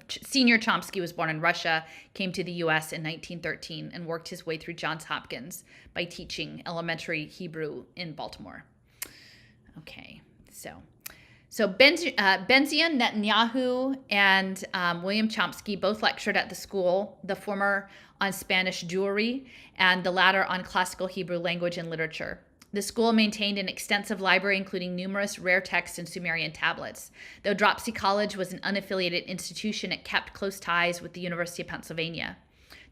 senior Chomsky was born in Russia, came to the U.S. in 1913, and worked his way through Johns Hopkins by teaching elementary Hebrew in Baltimore. Okay, so Benzion Netanyahu and William Chomsky both lectured at the school, the former on Spanish Jewry and the latter on classical Hebrew language and literature. The school maintained an extensive library, including numerous rare texts and Sumerian tablets. Though Dropsy College was an unaffiliated institution, it kept close ties with the University of Pennsylvania.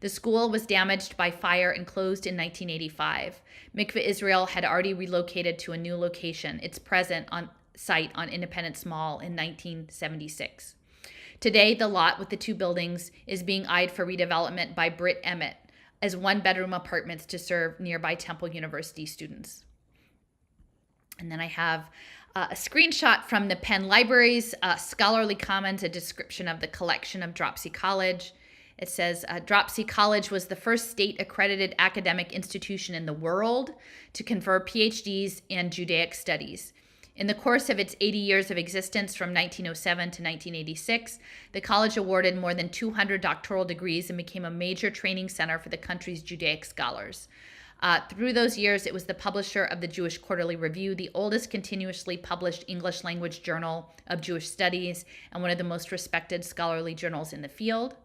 The school was damaged by fire and closed in 1985. Mikveh Israel had already relocated to a new location, its present site on Independence Mall, in 1976. Today, the lot with the 2 buildings is being eyed for redevelopment by Britt Emmett as 1-bedroom apartments to serve nearby Temple University students. And then I have a screenshot from the Penn Library's Scholarly Commons, a description of the collection of Dropsy College. It says Dropsy College was the first state-accredited academic institution in the world to confer PhDs in Judaic studies. In the course of its 80 years of existence from 1907 to 1986, the college awarded more than 200 doctoral degrees and became a major training center for the country's Judaic scholars. Through those years, it was the publisher of the Jewish Quarterly Review, the oldest continuously published English language journal of Jewish studies, and one of the most respected scholarly journals in the field.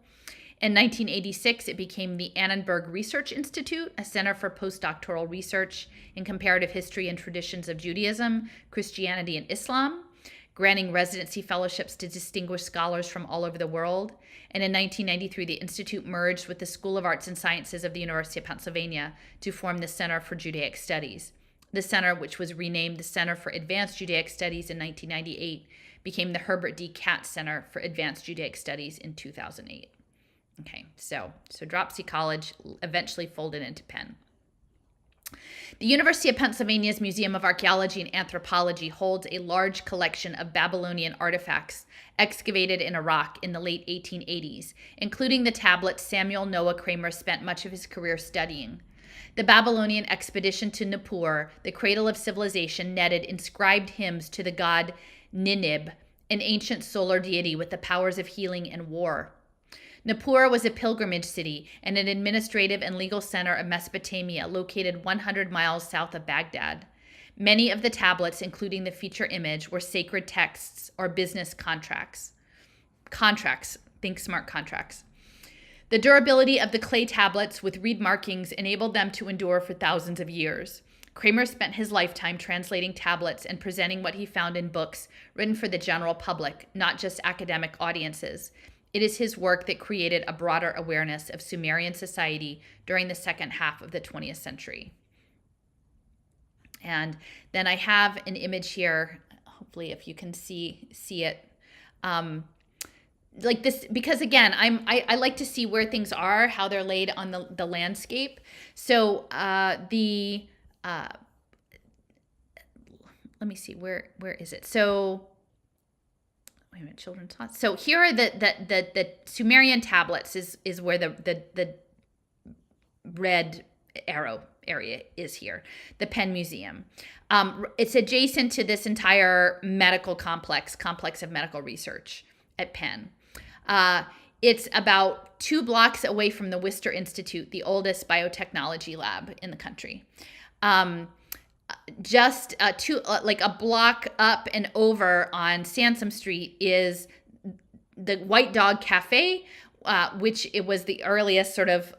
In 1986, it became the Annenberg Research Institute, a center for postdoctoral research in comparative history and traditions of Judaism, Christianity, and Islam, granting residency fellowships to distinguished scholars from all over the world. And in 1993, the institute merged with the School of Arts and Sciences of the University of Pennsylvania to form the Center for Judaic Studies. The center, which was renamed the Center for Advanced Judaic Studies in 1998, became the Herbert D. Katz Center for Advanced Judaic Studies in 2008. Okay, so Dropsy College eventually folded into Penn. The University of Pennsylvania's Museum of Archaeology and Anthropology holds a large collection of Babylonian artifacts excavated in Iraq in the late 1880s, including the tablets Samuel Noah Kramer spent much of his career studying. The Babylonian expedition to Nippur, the cradle of civilization, netted inscribed hymns to the god Ninib, an ancient solar deity with the powers of healing and war. Nippur was a pilgrimage city and an administrative and legal center of Mesopotamia located 100 miles south of Baghdad. Many of the tablets, including the feature image, were sacred texts or business contracts. Think smart contracts. The durability of the clay tablets with reed markings enabled them to endure for thousands of years. Kramer spent his lifetime translating tablets and presenting what he found in books written for the general public, not just academic audiences. It is his work that created a broader awareness of Sumerian society during the second half of the 20th century. And then I have an image here, hopefully if you can see it, like this, because again, I like to see where things are, how they're laid on the landscape. So let me see, where is it? So wait a minute, children's thoughts. So here are the Sumerian tablets is where the red arrow area is here, the Penn Museum. It's adjacent to this entire medical complex of medical research at Penn. It's about 2 blocks away from the Worcester Institute, the oldest biotechnology lab in the country. Just like a block up and over on Sansom Street is the White Dog Cafe, which it was the earliest sort of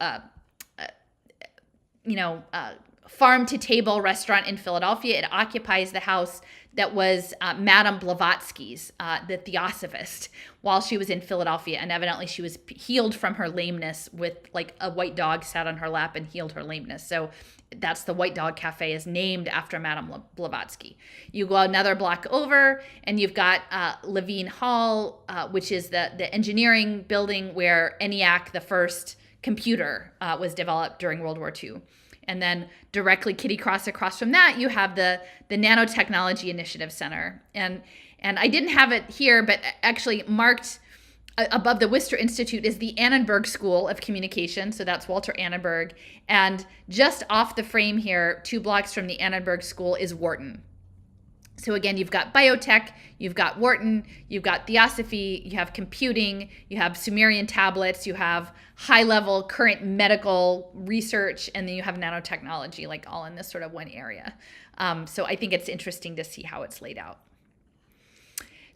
farm to table restaurant in Philadelphia. It occupies the house that was Madame Blavatsky's, the theosophist, while she was in Philadelphia. And evidently she was healed from her lameness with like a white dog sat on her lap and healed her lameness. So that's the White Dog Cafe, is named after Madame Blavatsky. You go another block over and you've got Levine Hall, which is the engineering building where ENIAC, the first computer, was developed during World War II. And then directly kitty cross across from that, you have the Nanotechnology Initiative Center. And I didn't have it here, but actually marked above the Worcester Institute is the Annenberg School of Communication. So that's Walter Annenberg. And just off the frame here, 2 blocks from the Annenberg School is Wharton. So again, you've got biotech, you've got Wharton, you've got theosophy, you have computing, you have Sumerian tablets, you have high-level current medical research, and then you have nanotechnology, like all in this sort of one area. So I think it's interesting to see how it's laid out.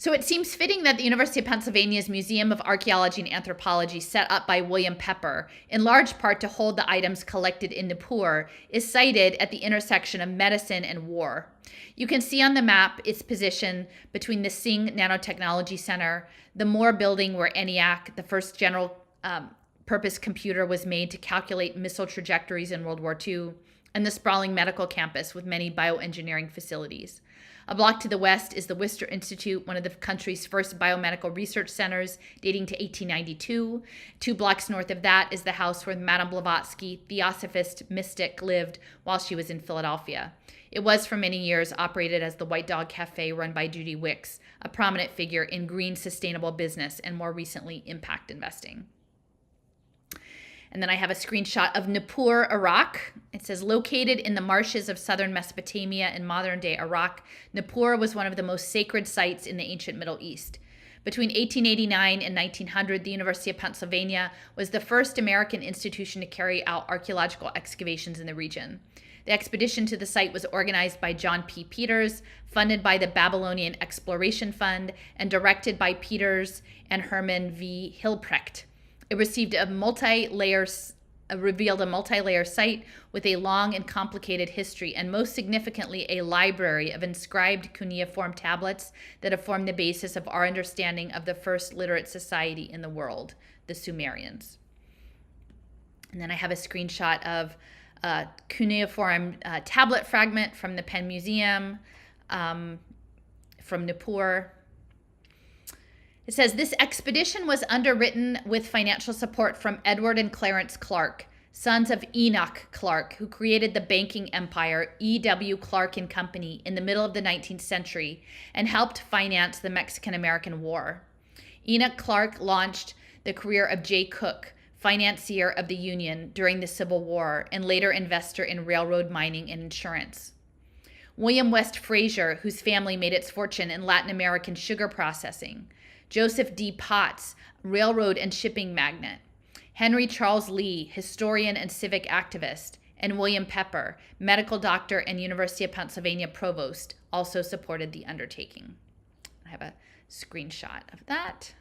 So it seems fitting that the University of Pennsylvania's Museum of Archaeology and Anthropology, set up by William Pepper, in large part to hold the items collected in Nippur, is sited at the intersection of medicine and war. You can see on the map its position between the Singh Nanotechnology Center, the Moore building where ENIAC, the first general purpose computer, was made to calculate missile trajectories in World War II, and the sprawling medical campus with many bioengineering facilities. A block to the west is the Worcester Institute, one of the country's first biomedical research centers, dating to 1892. 2 blocks north of that is the house where Madame Blavatsky, theosophist mystic, lived while she was in Philadelphia. It was for many years operated as the White Dog Cafe, run by Judy Wicks, a prominent figure in green sustainable business and more recently impact investing. And then I have a screenshot of Nippur, Iraq. It says, located in the marshes of southern Mesopotamia in modern-day Iraq, Nippur was one of the most sacred sites in the ancient Middle East. Between 1889 and 1900, the University of Pennsylvania was the first American institution to carry out archaeological excavations in the region. The expedition to the site was organized by John P. Peters, funded by the Babylonian Exploration Fund, and directed by Peters and Herman V. Hilprecht. It revealed a multi-layer site with a long and complicated history, and most significantly, a library of inscribed cuneiform tablets that have formed the basis of our understanding of the first literate society in the world, the Sumerians. And then I have a screenshot of a cuneiform tablet fragment from the Penn Museum from Nippur. It says, this expedition was underwritten with financial support from Edward and Clarence Clark, sons of Enoch Clark, who created the banking empire E.W. Clark and Company in the middle of the 19th century and helped finance the Mexican-American War. Enoch Clark launched the career of Jay Cooke, financier of the Union during the Civil War and later investor in railroad mining and insurance. William West Fraser, whose family made its fortune in Latin American sugar processing. Joseph D. Potts, railroad and shipping magnate. Henry Charles Lee, historian and civic activist. And William Pepper, medical doctor and University of Pennsylvania provost, also supported the undertaking. I have a screenshot of that.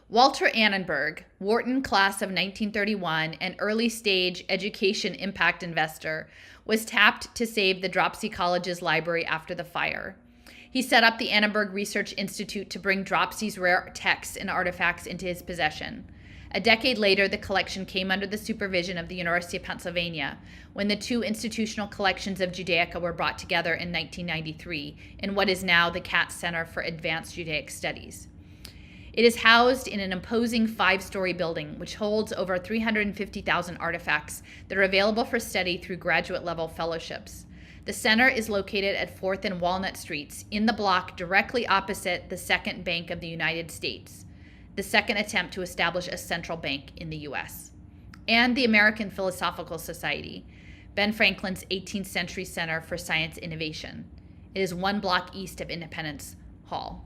Walter Annenberg, Wharton class of 1931 and early stage education impact investor, was tapped to save the Dropsy College's library after the fire. He set up the Annenberg Research Institute to bring Dropsy's rare texts and artifacts into his possession. A decade later, the collection came under the supervision of the University of Pennsylvania when the two institutional collections of Judaica were brought together in 1993 in what is now the Katz Center for Advanced Judaic Studies. It is housed in an imposing 5-story building, which holds over 350,000 artifacts that are available for study through graduate-level fellowships. The center is located at 4th and Walnut Streets, in the block directly opposite the Second Bank of the United States, the second attempt to establish a central bank in the U.S., and the American Philosophical Society, Ben Franklin's 18th Century Center for Science Innovation. It is 1 block east of Independence Hall.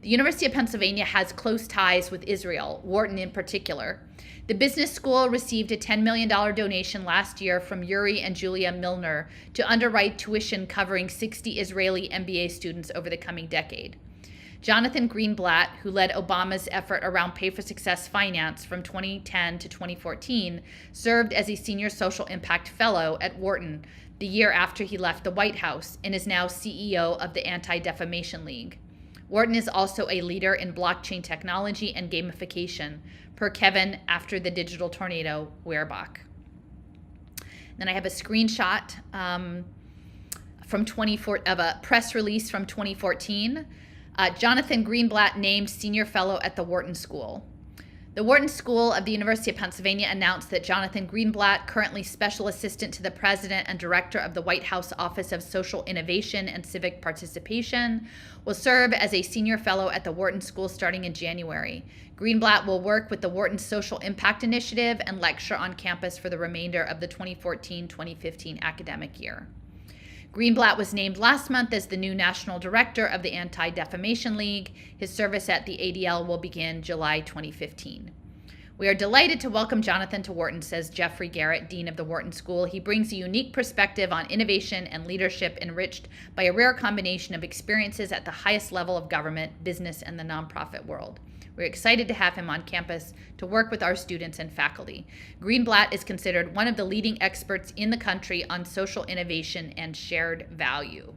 The University of Pennsylvania has close ties with Israel, Wharton in particular. The business school received a $10 million donation last year from Yuri and Julia Milner to underwrite tuition covering 60 Israeli MBA students over the coming decade. Jonathan Greenblatt, who led Obama's effort around Pay for Success finance from 2010 to 2014, served as a senior social impact fellow at Wharton the year after he left the White House and is now CEO of the Anti-Defamation League. Wharton is also a leader in blockchain technology and gamification, per Kevin after the digital tornado Werbach. Then I have a screenshot of a press release from 2014. Jonathan Greenblatt named senior fellow at the Wharton School. The Wharton School of the University of Pennsylvania announced that Jonathan Greenblatt, currently Special Assistant to the President and Director of the White House Office of Social Innovation and Civic Participation, will serve as a Senior Fellow at the Wharton School starting in January. Greenblatt will work with the Wharton Social Impact Initiative and lecture on campus for the remainder of the 2014-2015 academic year. Greenblatt was named last month as the new National Director of the Anti-Defamation League. His service at the ADL will begin July 2015. We are delighted to welcome Jonathan to Wharton, says Jeffrey Garrett, Dean of the Wharton School. He brings a unique perspective on innovation and leadership enriched by a rare combination of experiences at the highest level of government, business, and the nonprofit world. We're excited to have him on campus to work with our students and faculty. Greenblatt is considered one of the leading experts in the country on social innovation and shared value.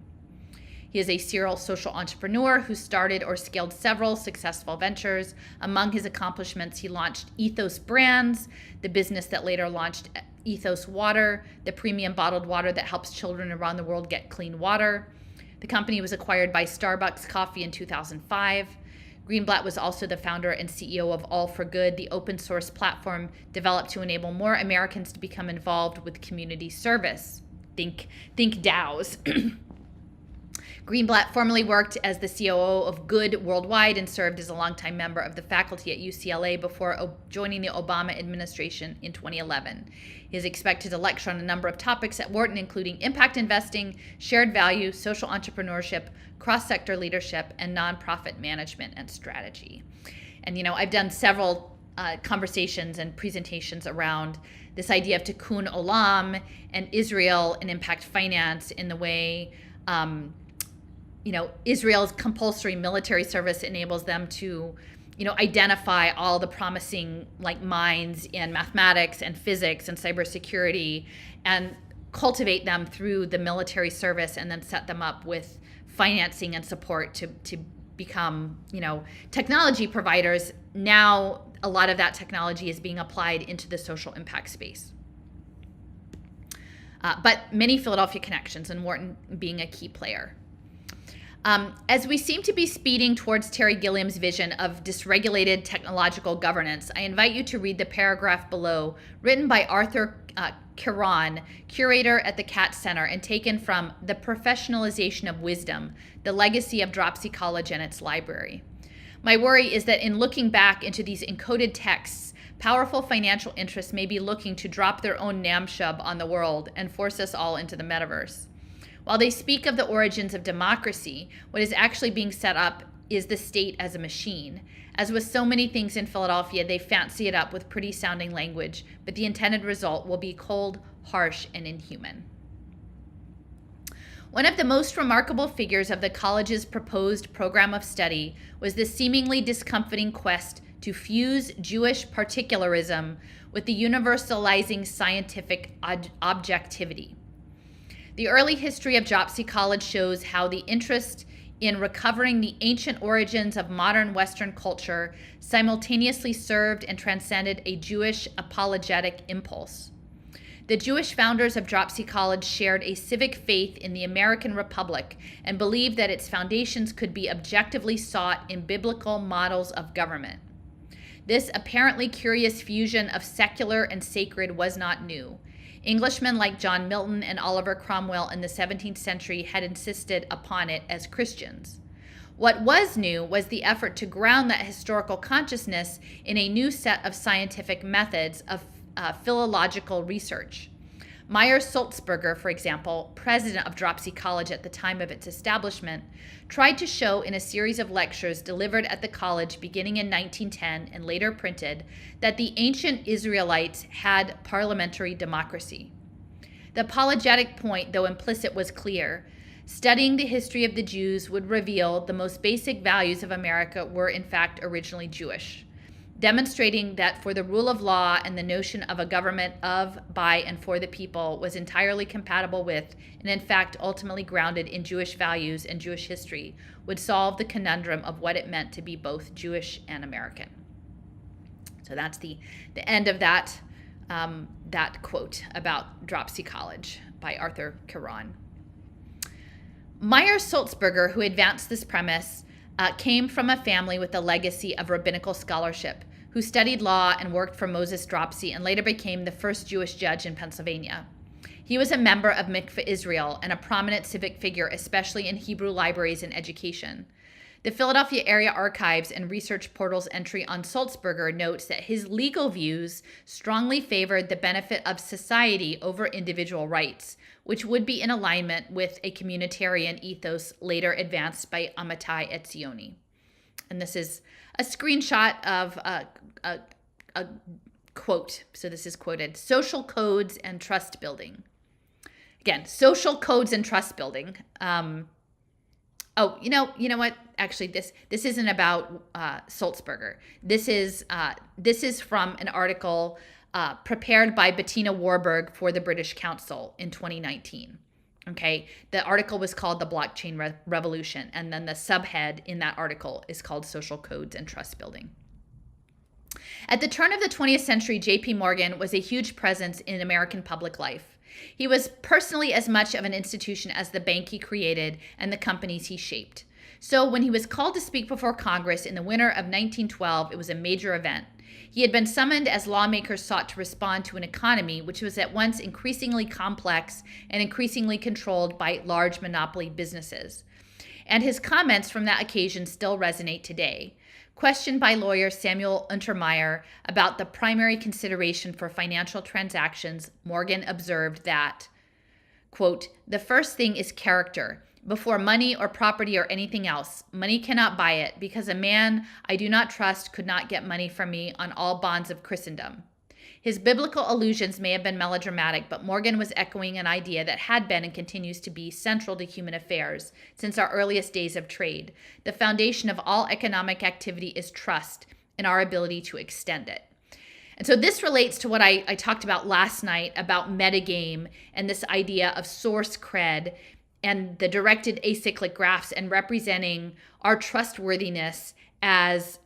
He is a serial social entrepreneur who started or scaled several successful ventures. Among his accomplishments, he launched Ethos Brands, the business that later launched Ethos Water, the premium bottled water that helps children around the world get clean water. The company was acquired by Starbucks Coffee in 2005. Greenblatt was also the founder and CEO of All for Good, the open source platform developed to enable more Americans to become involved with community service. Think DAOs. Greenblatt formerly worked as the COO of Good Worldwide and served as a longtime member of the faculty at UCLA before joining the Obama administration in 2011. He is expected to lecture on a number of topics at Wharton, including impact investing, shared value, social entrepreneurship, cross-sector leadership, and nonprofit management and strategy. And, I've done several conversations and presentations around this idea of tikkun olam and Israel and impact finance in the way Israel's compulsory military service enables them to, identify all the promising minds in mathematics and physics and cybersecurity and cultivate them through the military service and then set them up with financing and support to become, technology providers. Now, a lot of that technology is being applied into the social impact space. But many Philadelphia connections, and Wharton being a key player. As we seem to be speeding towards Terry Gilliam's vision of dysregulated technological governance, I invite you to read the paragraph below, written by Arthur Caron, curator at the Katz Center, and taken from The Professionalization of Wisdom, the Legacy of Dropsy College and its Library. My worry is that in looking back into these encoded texts, powerful financial interests may be looking to drop their own namshub on the world and force us all into the metaverse. While they speak of the origins of democracy, what is actually being set up is the state as a machine. As with so many things in Philadelphia, they fancy it up with pretty sounding language, but the intended result will be cold, harsh, and inhuman. One of the most remarkable figures of the college's proposed program of study was the seemingly discomforting quest to fuse Jewish particularism with the universalizing scientific objectivity. The early history of Dropsy College shows how the interest in recovering the ancient origins of modern Western culture simultaneously served and transcended a Jewish apologetic impulse. The Jewish founders of Dropsy College shared a civic faith in the American Republic and believed that its foundations could be objectively sought in biblical models of government. This apparently curious fusion of secular and sacred was not new. Englishmen like John Milton and Oliver Cromwell in the 17th century had insisted upon it as Christians. What was new was the effort to ground that historical consciousness in a new set of scientific methods of philological research. Meyer Sulzberger, for example, president of Dropsy College at the time of its establishment, tried to show in a series of lectures delivered at the college beginning in 1910 and later printed that the ancient Israelites had parliamentary democracy. The apologetic point, though implicit, was clear. Studying the history of the Jews would reveal the most basic values of America were in fact originally Jewish, demonstrating that for the rule of law and the notion of a government of, by, and for the people was entirely compatible with, and in fact ultimately grounded in Jewish values and Jewish history, would solve the conundrum of what it meant to be both Jewish and American. So that's the end of that quote about Dropsy College by Arthur Caron. Meyer Sulzberger, who advanced this premise, came from a family with a legacy of rabbinical scholarship, who studied law and worked for Moses Dropsy and later became the first Jewish judge in Pennsylvania. He was a member of Mikveh Israel and a prominent civic figure, especially in Hebrew libraries and education. The Philadelphia Area Archives and Research Portal's entry on Sulzberger notes that his legal views strongly favored the benefit of society over individual rights, which would be in alignment with a communitarian ethos later advanced by Amitai Etzioni. And this is a screenshot of a quote. So this is quoted: social codes and trust building. Again, social codes and trust building. Oh, you know what? Actually, this isn't about Sulzberger. This is from an article prepared by Bettina Warburg for the British Council in 2019. Okay, the article was called "The Blockchain Revolution," and then the subhead in that article is called "Social Codes and Trust Building." At the turn of the 20th century, J.P. Morgan was a huge presence in American public life. He was personally as much of an institution as the bank he created and the companies he shaped. So when he was called to speak before Congress in the winter of 1912, it was a major event. He had been summoned as lawmakers sought to respond to an economy which was at once increasingly complex and increasingly controlled by large monopoly businesses. and his comments from that occasion still resonate today. Questioned by lawyer Samuel Untermeyer about the primary consideration for financial transactions, Morgan observed that, quote, "The first thing is character. Before money or property or anything else, money cannot buy it, because a man I do not trust could not get money from me on all bonds of Christendom." His biblical allusions may have been melodramatic, but Morgan was echoing an idea that had been and continues to be central to human affairs since our earliest days of trade. The foundation of all economic activity is trust and our ability to extend it. And so this relates to what I talked about last night about metagame and this idea of source cred and the directed acyclic graphs and representing our trustworthiness as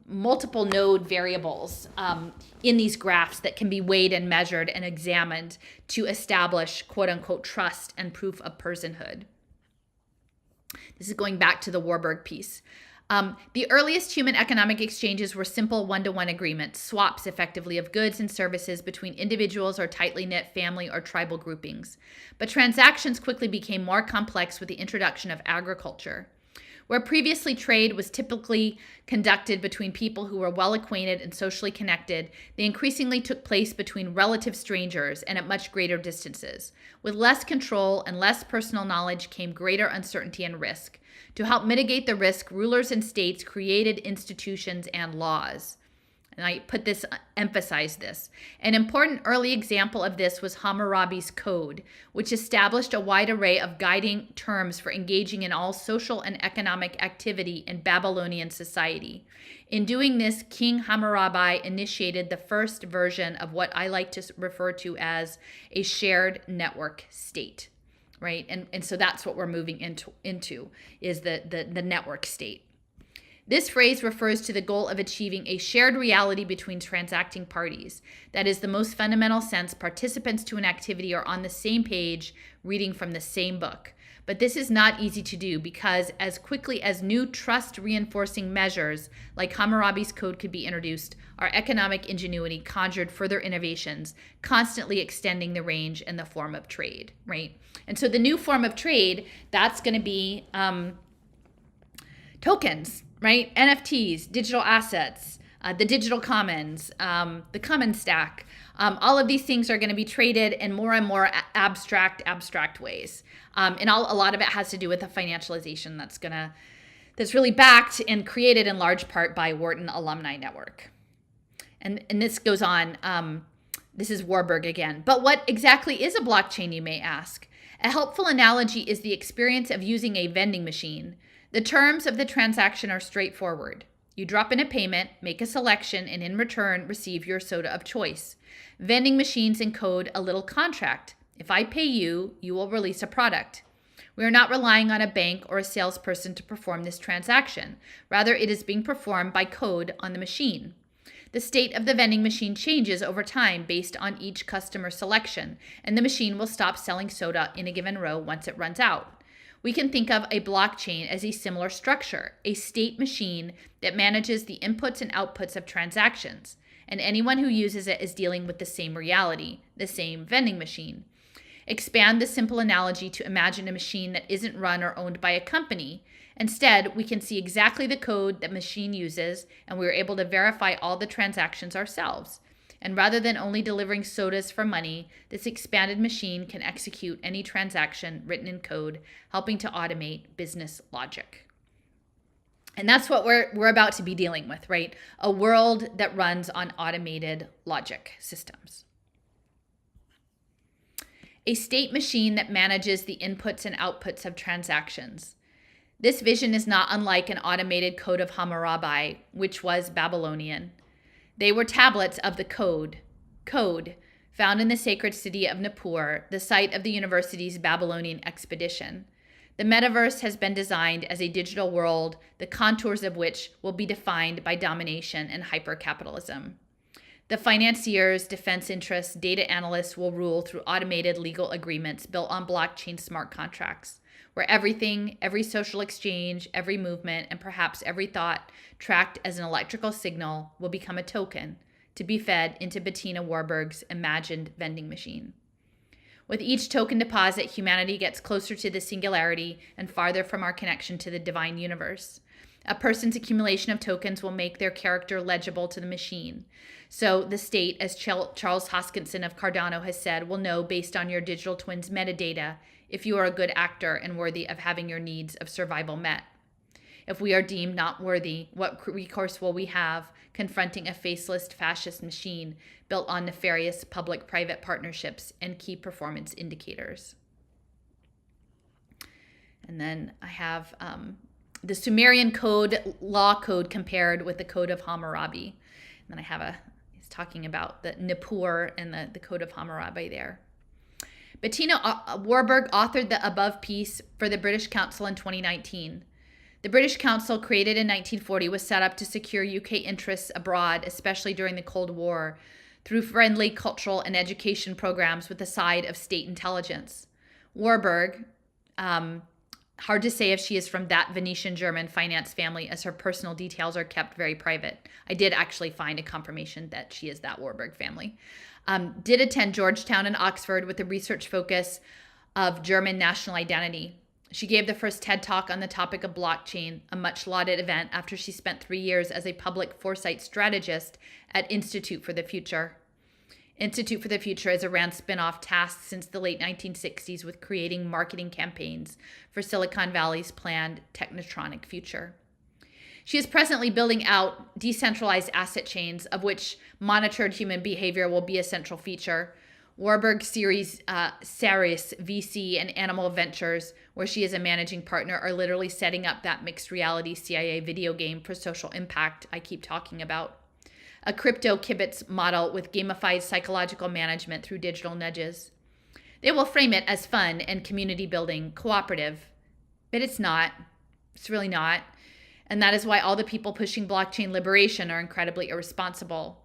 multiple node variables in these graphs that can be weighed and measured and examined to establish quote unquote trust and proof of personhood. This is going back to the Warburg piece. The earliest human economic exchanges were simple one-to-one agreements, swaps effectively of goods and services between individuals or tightly knit family or tribal groupings. But transactions quickly became more complex with the introduction of agriculture. Where previously trade was typically conducted between people who were well acquainted and socially connected, they increasingly took place between relative strangers and at much greater distances. With less control and less personal knowledge came greater uncertainty and risk. To help mitigate the risk, rulers and states created institutions and laws. And I emphasize this. An important early example of this was Hammurabi's Code, which established a wide array of guiding terms for engaging in all social and economic activity in Babylonian society. In doing this, King Hammurabi initiated the first version of what I like to refer to as a shared network state, right? And so that's what we're moving into is the network state. This phrase refers to the goal of achieving a shared reality between transacting parties. That is, the most fundamental sense, participants to an activity are on the same page, reading from the same book. But this is not easy to do because as quickly as new trust-reinforcing measures like Hammurabi's Code could be introduced, our economic ingenuity conjured further innovations, constantly extending the range and the form of trade, right? And so the new form of trade, that's going to be tokens, right? NFTs, digital assets, the digital commons, the common stack. All of these things are going to be traded in more and more abstract ways. And a lot of it has to do with the financialization that's really backed and created in large part by Wharton Alumni Network. And this goes on. This is Warburg again. But what exactly is a blockchain, you may ask? A helpful analogy is the experience of using a vending machine. The terms of the transaction are straightforward. You drop in a payment, make a selection, and in return, receive your soda of choice. Vending machines encode a little contract. If I pay you, you will release a product. We are not relying on a bank or a salesperson to perform this transaction. Rather, it is being performed by code on the machine. The state of the vending machine changes over time based on each customer selection, and the machine will stop selling soda in a given row once it runs out. We can think of a blockchain as a similar structure, a state machine that manages the inputs and outputs of transactions, and anyone who uses it is dealing with the same reality, the same vending machine. Expand the simple analogy to imagine a machine that isn't run or owned by a company. Instead, we can see exactly the code that machine uses, and we are able to verify all the transactions ourselves. And rather than only delivering sodas for money, this expanded machine can execute any transaction written in code, helping to automate business logic. And that's what we're about to be dealing with, right? A world that runs on automated logic systems. A state machine that manages the inputs and outputs of transactions. This vision is not unlike an automated code of Hammurabi, which was Babylonian. They were tablets of the code, found in the sacred city of Nippur, the site of the university's Babylonian expedition. The metaverse has been designed as a digital world, the contours of which will be defined by domination and hypercapitalism. The financiers, defense interests, data analysts will rule through automated legal agreements built on blockchain smart contracts, where everything, every social exchange, every movement, and perhaps every thought tracked as an electrical signal will become a token to be fed into Bettina Warburg's imagined vending machine. With each token deposit, humanity gets closer to the singularity and farther from our connection to the divine universe. A person's accumulation of tokens will make their character legible to the machine. So the state, as Charles Hoskinson of Cardano has said, will know based on your digital twin's metadata if you are a good actor and worthy of having your needs of survival met. If we are deemed not worthy, what recourse will we have confronting a faceless fascist machine built on nefarious public-private partnerships and key performance indicators? And then I have the Sumerian law code compared with the Code of Hammurabi. And then I have it's talking about the Nippur and the Code of Hammurabi there. Bettina Warburg authored the above piece for the British Council in 2019. The British Council, created in 1940, was set up to secure UK interests abroad, especially during the Cold War, through friendly cultural and education programs with a side of state intelligence. Warburg, hard to say if she is from that Venetian German finance family, as her personal details are kept very private. I did actually find a confirmation that she is that Warburg family. Did attend Georgetown and Oxford with a research focus of German national identity. She gave the first TED Talk on the topic of blockchain, a much lauded event after she spent 3 years as a public foresight strategist at Institute for the Future. Institute for the Future has ran spin-off tasks since the late 1960s with creating marketing campaigns for Silicon Valley's planned technotronic future. She is presently building out decentralized asset chains, of which monitored human behavior will be a central feature. Warburg Series Saris VC and Animal Ventures, where she is a managing partner, are literally setting up that mixed reality CIA video game for social impact I keep talking about. A crypto kibitz model with gamified psychological management through digital nudges. They will frame it as fun and community building, cooperative, but it's not. It's really not. And that is why all the people pushing blockchain liberation are incredibly irresponsible.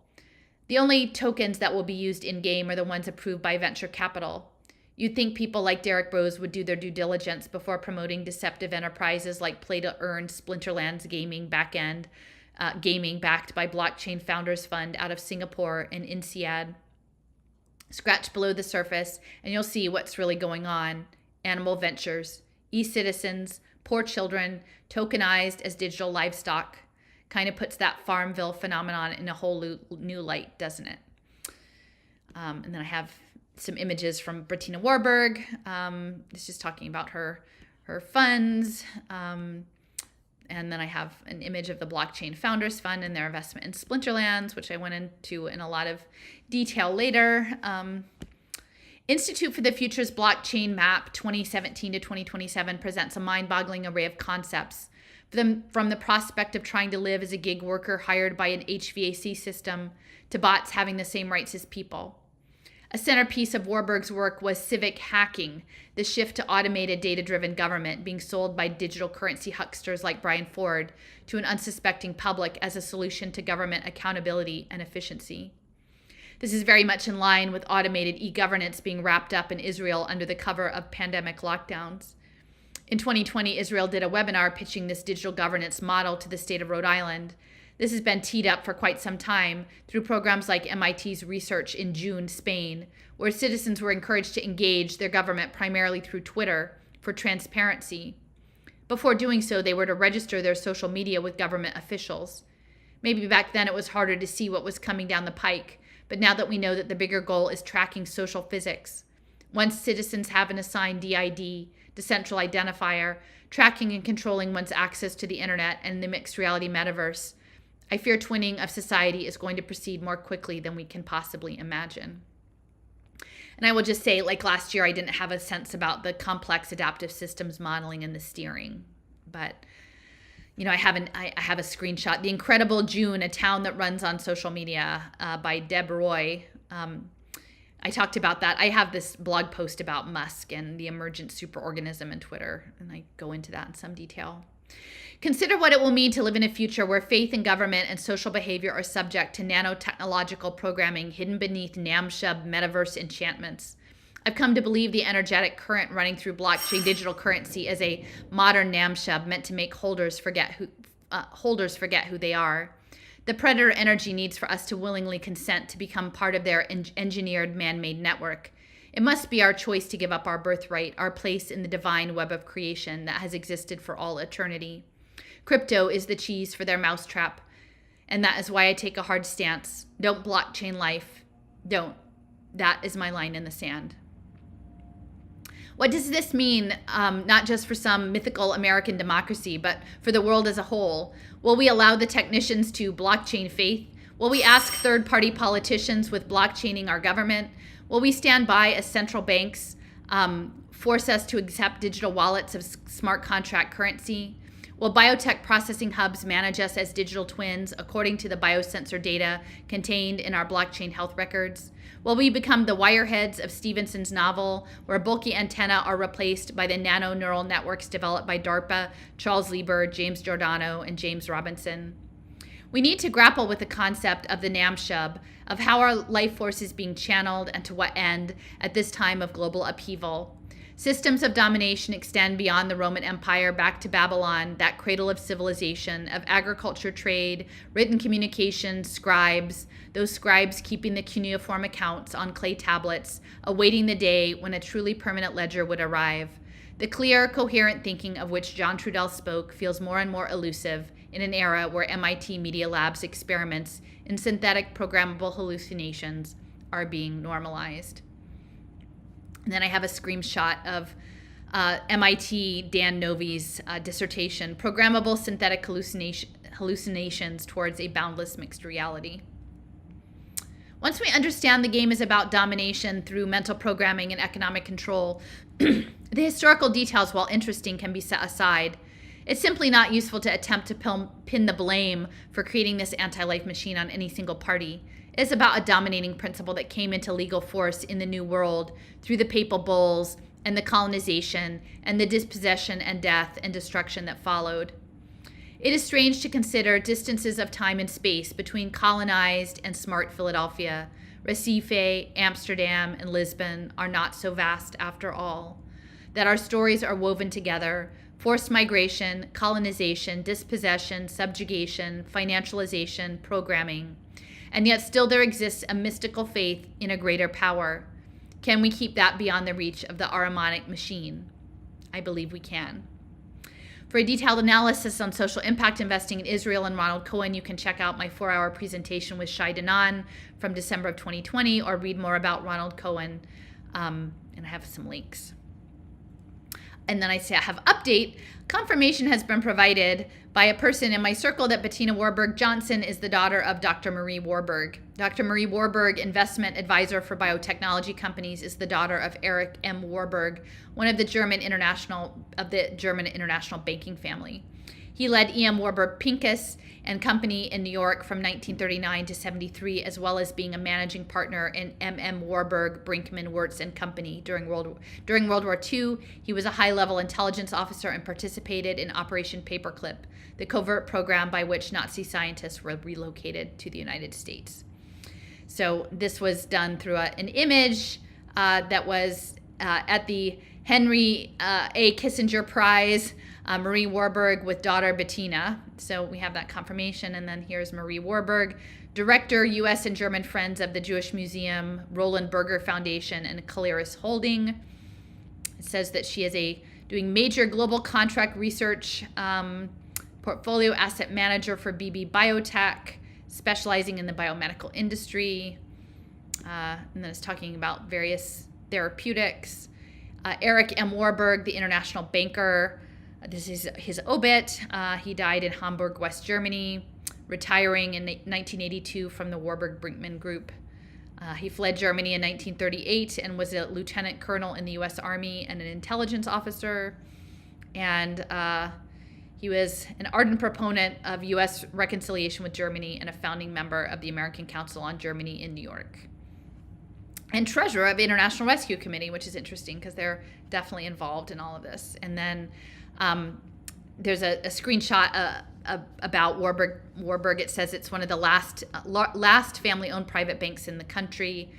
The only tokens that will be used in-game are the ones approved by venture capital. You'd think people like Derek Rose would do their due diligence before promoting deceptive enterprises like play-to-earn Splinterlands gaming backend, gaming backed by Blockchain Founders Fund out of Singapore and INSEAD. Scratch below the surface and you'll see what's really going on. Animal Ventures, e-citizens, poor children, tokenized as digital livestock. Kind of puts that Farmville phenomenon in a whole new light, doesn't it? And then I have some images from Bettina Warburg. It's just talking about her funds. And then I have an image of the Blockchain Founders Fund and their investment in Splinterlands, which I went into in a lot of detail later. Institute for the Future's Blockchain Map 2017 to 2027 presents a mind-boggling array of concepts. From the prospect of trying to live as a gig worker hired by an HVAC system to bots having the same rights as people. A centerpiece of Warburg's work was civic hacking, the shift to automated data-driven government being sold by digital currency hucksters like Brian Ford to an unsuspecting public as a solution to government accountability and efficiency. This is very much in line with automated e-governance being wrapped up in Israel under the cover of pandemic lockdowns. In 2020, Israel did a webinar pitching this digital governance model to the state of Rhode Island. This has been teed up for quite some time through programs like MIT's Research in June, Spain, where citizens were encouraged to engage their government primarily through Twitter for transparency. Before doing so, they were to register their social media with government officials. Maybe back then it was harder to see what was coming down the pike, but now that we know that the bigger goal is tracking social physics, once citizens have an assigned DID, decentralized identifier, tracking and controlling one's access to the internet and the mixed reality metaverse, I fear twinning of society is going to proceed more quickly than we can possibly imagine. And I will just say, like last year, I didn't have a sense about the complex adaptive systems modeling and the steering. But, I have a screenshot. The Incredible June, a town that runs on social media by Deb Roy. I talked about that. I have this blog post about Musk and the emergent superorganism in Twitter, and I go into that in some detail. Consider what it will mean to live in a future where faith in government and social behavior are subject to nanotechnological programming hidden beneath NAMSHUB metaverse enchantments. I've come to believe the energetic current running through blockchain digital currency as a modern NAMSHUB meant to make holders forget who they are. The predator energy needs for us to willingly consent to become part of their engineered man-made network. It must be our choice to give up our birthright, our place in the divine web of creation that has existed for all eternity. Crypto is the cheese for their mousetrap, and that is why I take a hard stance. Don't blockchain life. Don't. That is my line in the sand. What does this mean, not just for some mythical American democracy, but for the world as a whole? Will we allow the technicians to blockchain faith? Will we ask third-party politicians with blockchaining our government? Will we stand by as central banks force us to accept digital wallets of smart contract currency? Will biotech processing hubs manage us as digital twins according to the biosensor data contained in our blockchain health records? Will we become the wireheads of Stevenson's novel, where bulky antennae are replaced by the nano neural networks developed by DARPA, Charles Lieber, James Giordano, and James Robinson? We need to grapple with the concept of the Namshub, of how our life force is being channeled and to what end at this time of global upheaval. Systems of domination extend beyond the Roman Empire back to Babylon, that cradle of civilization, of agriculture, trade, written communication, scribes, those scribes keeping the cuneiform accounts on clay tablets, awaiting the day when a truly permanent ledger would arrive. The clear, coherent thinking of which John Trudell spoke feels more and more elusive in an era where MIT Media Lab's experiments in synthetic programmable hallucinations are being normalized. And then I have a screenshot of MIT Dan Novi's dissertation, Programmable Synthetic Hallucinations Towards a Boundless Mixed Reality. Once we understand the game is about domination through mental programming and economic control, the historical details, while interesting, can be set aside. It's simply not useful to attempt to pin the blame for creating this anti-life machine on any single party. It's about a dominating principle that came into legal force in the New World through the papal bulls and the colonization and the dispossession and death and destruction that followed. It is strange to consider distances of time and space between colonized and smart Philadelphia. Recife, Amsterdam, and Lisbon are not so vast after all. That our stories are woven together: forced migration, colonization, dispossession, subjugation, financialization, programming. And yet still there exists a mystical faith in a greater power. Can we keep that beyond the reach of the Ahrimanic machine? I believe we can. For a detailed analysis on social impact investing in Israel and Ronald Cohen, you can check out my 4-hour presentation with Shai Danan from December of 2020, or read more about Ronald Cohen, and I have some links. And then I say I have update. Confirmation has been provided by a person in my circle that Bettina Warburg Johnson is the daughter of Dr. Marie Warburg. Dr. Marie Warburg, investment advisor for biotechnology companies, is the daughter of Eric M. Warburg, one of the German international banking family. He led E.M. Warburg Pincus and Company in New York from 1939 to 73, as well as being a managing partner in M.M. Warburg, Brinkman, Wirtz and Company during World War II. He was a high-level intelligence officer and participated in Operation Paperclip, the covert program by which Nazi scientists were relocated to the United States. So this was done through an image that was at the Henry A. Kissinger Prize, Marie Warburg with daughter Bettina. So we have that confirmation. And then here's Marie Warburg, director, U.S. and German Friends of the Jewish Museum, Roland Berger Foundation, and Caleris Holding. It says that she is doing major global contract research, portfolio asset manager for BB Biotech, specializing in the biomedical industry. And then it's talking about various therapeutics. Eric M. Warburg, the international banker. This is his obit. He died in Hamburg, West Germany, retiring in 1982 from the Warburg-Brinkman Group. He fled Germany in 1938 and was a lieutenant colonel in the U.S. Army and an intelligence officer. And he was an ardent proponent of U.S. reconciliation with Germany and a founding member of the American Council on Germany in New York. And treasurer of the International Rescue Committee, which is interesting because they're definitely involved in all of this. And then there's a screenshot about Warburg. It says it's one of the last family-owned private banks in the country.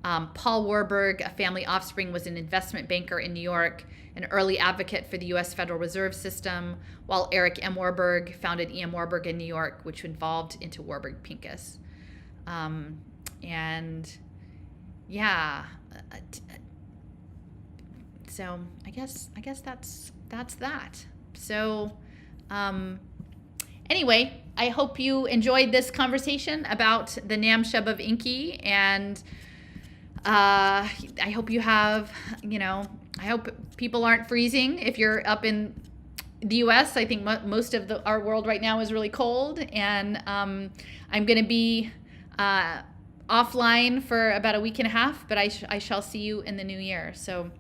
Paul Warburg, a family offspring, was an investment banker in New York, an early advocate for the U.S. Federal Reserve System, while Eric M. Warburg founded E.M. Warburg in New York, which involved into Warburg Pincus. And yeah, So I guess that's that. So anyway, I hope you enjoyed this conversation about the Nam Shub of Inki, and I hope you have, I hope people aren't freezing if you're up in the U.S. I think most of our world right now is really cold, and I'm going to be offline for about a week and a half, but I shall see you in the new year. So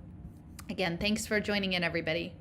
again, thanks for joining in, everybody.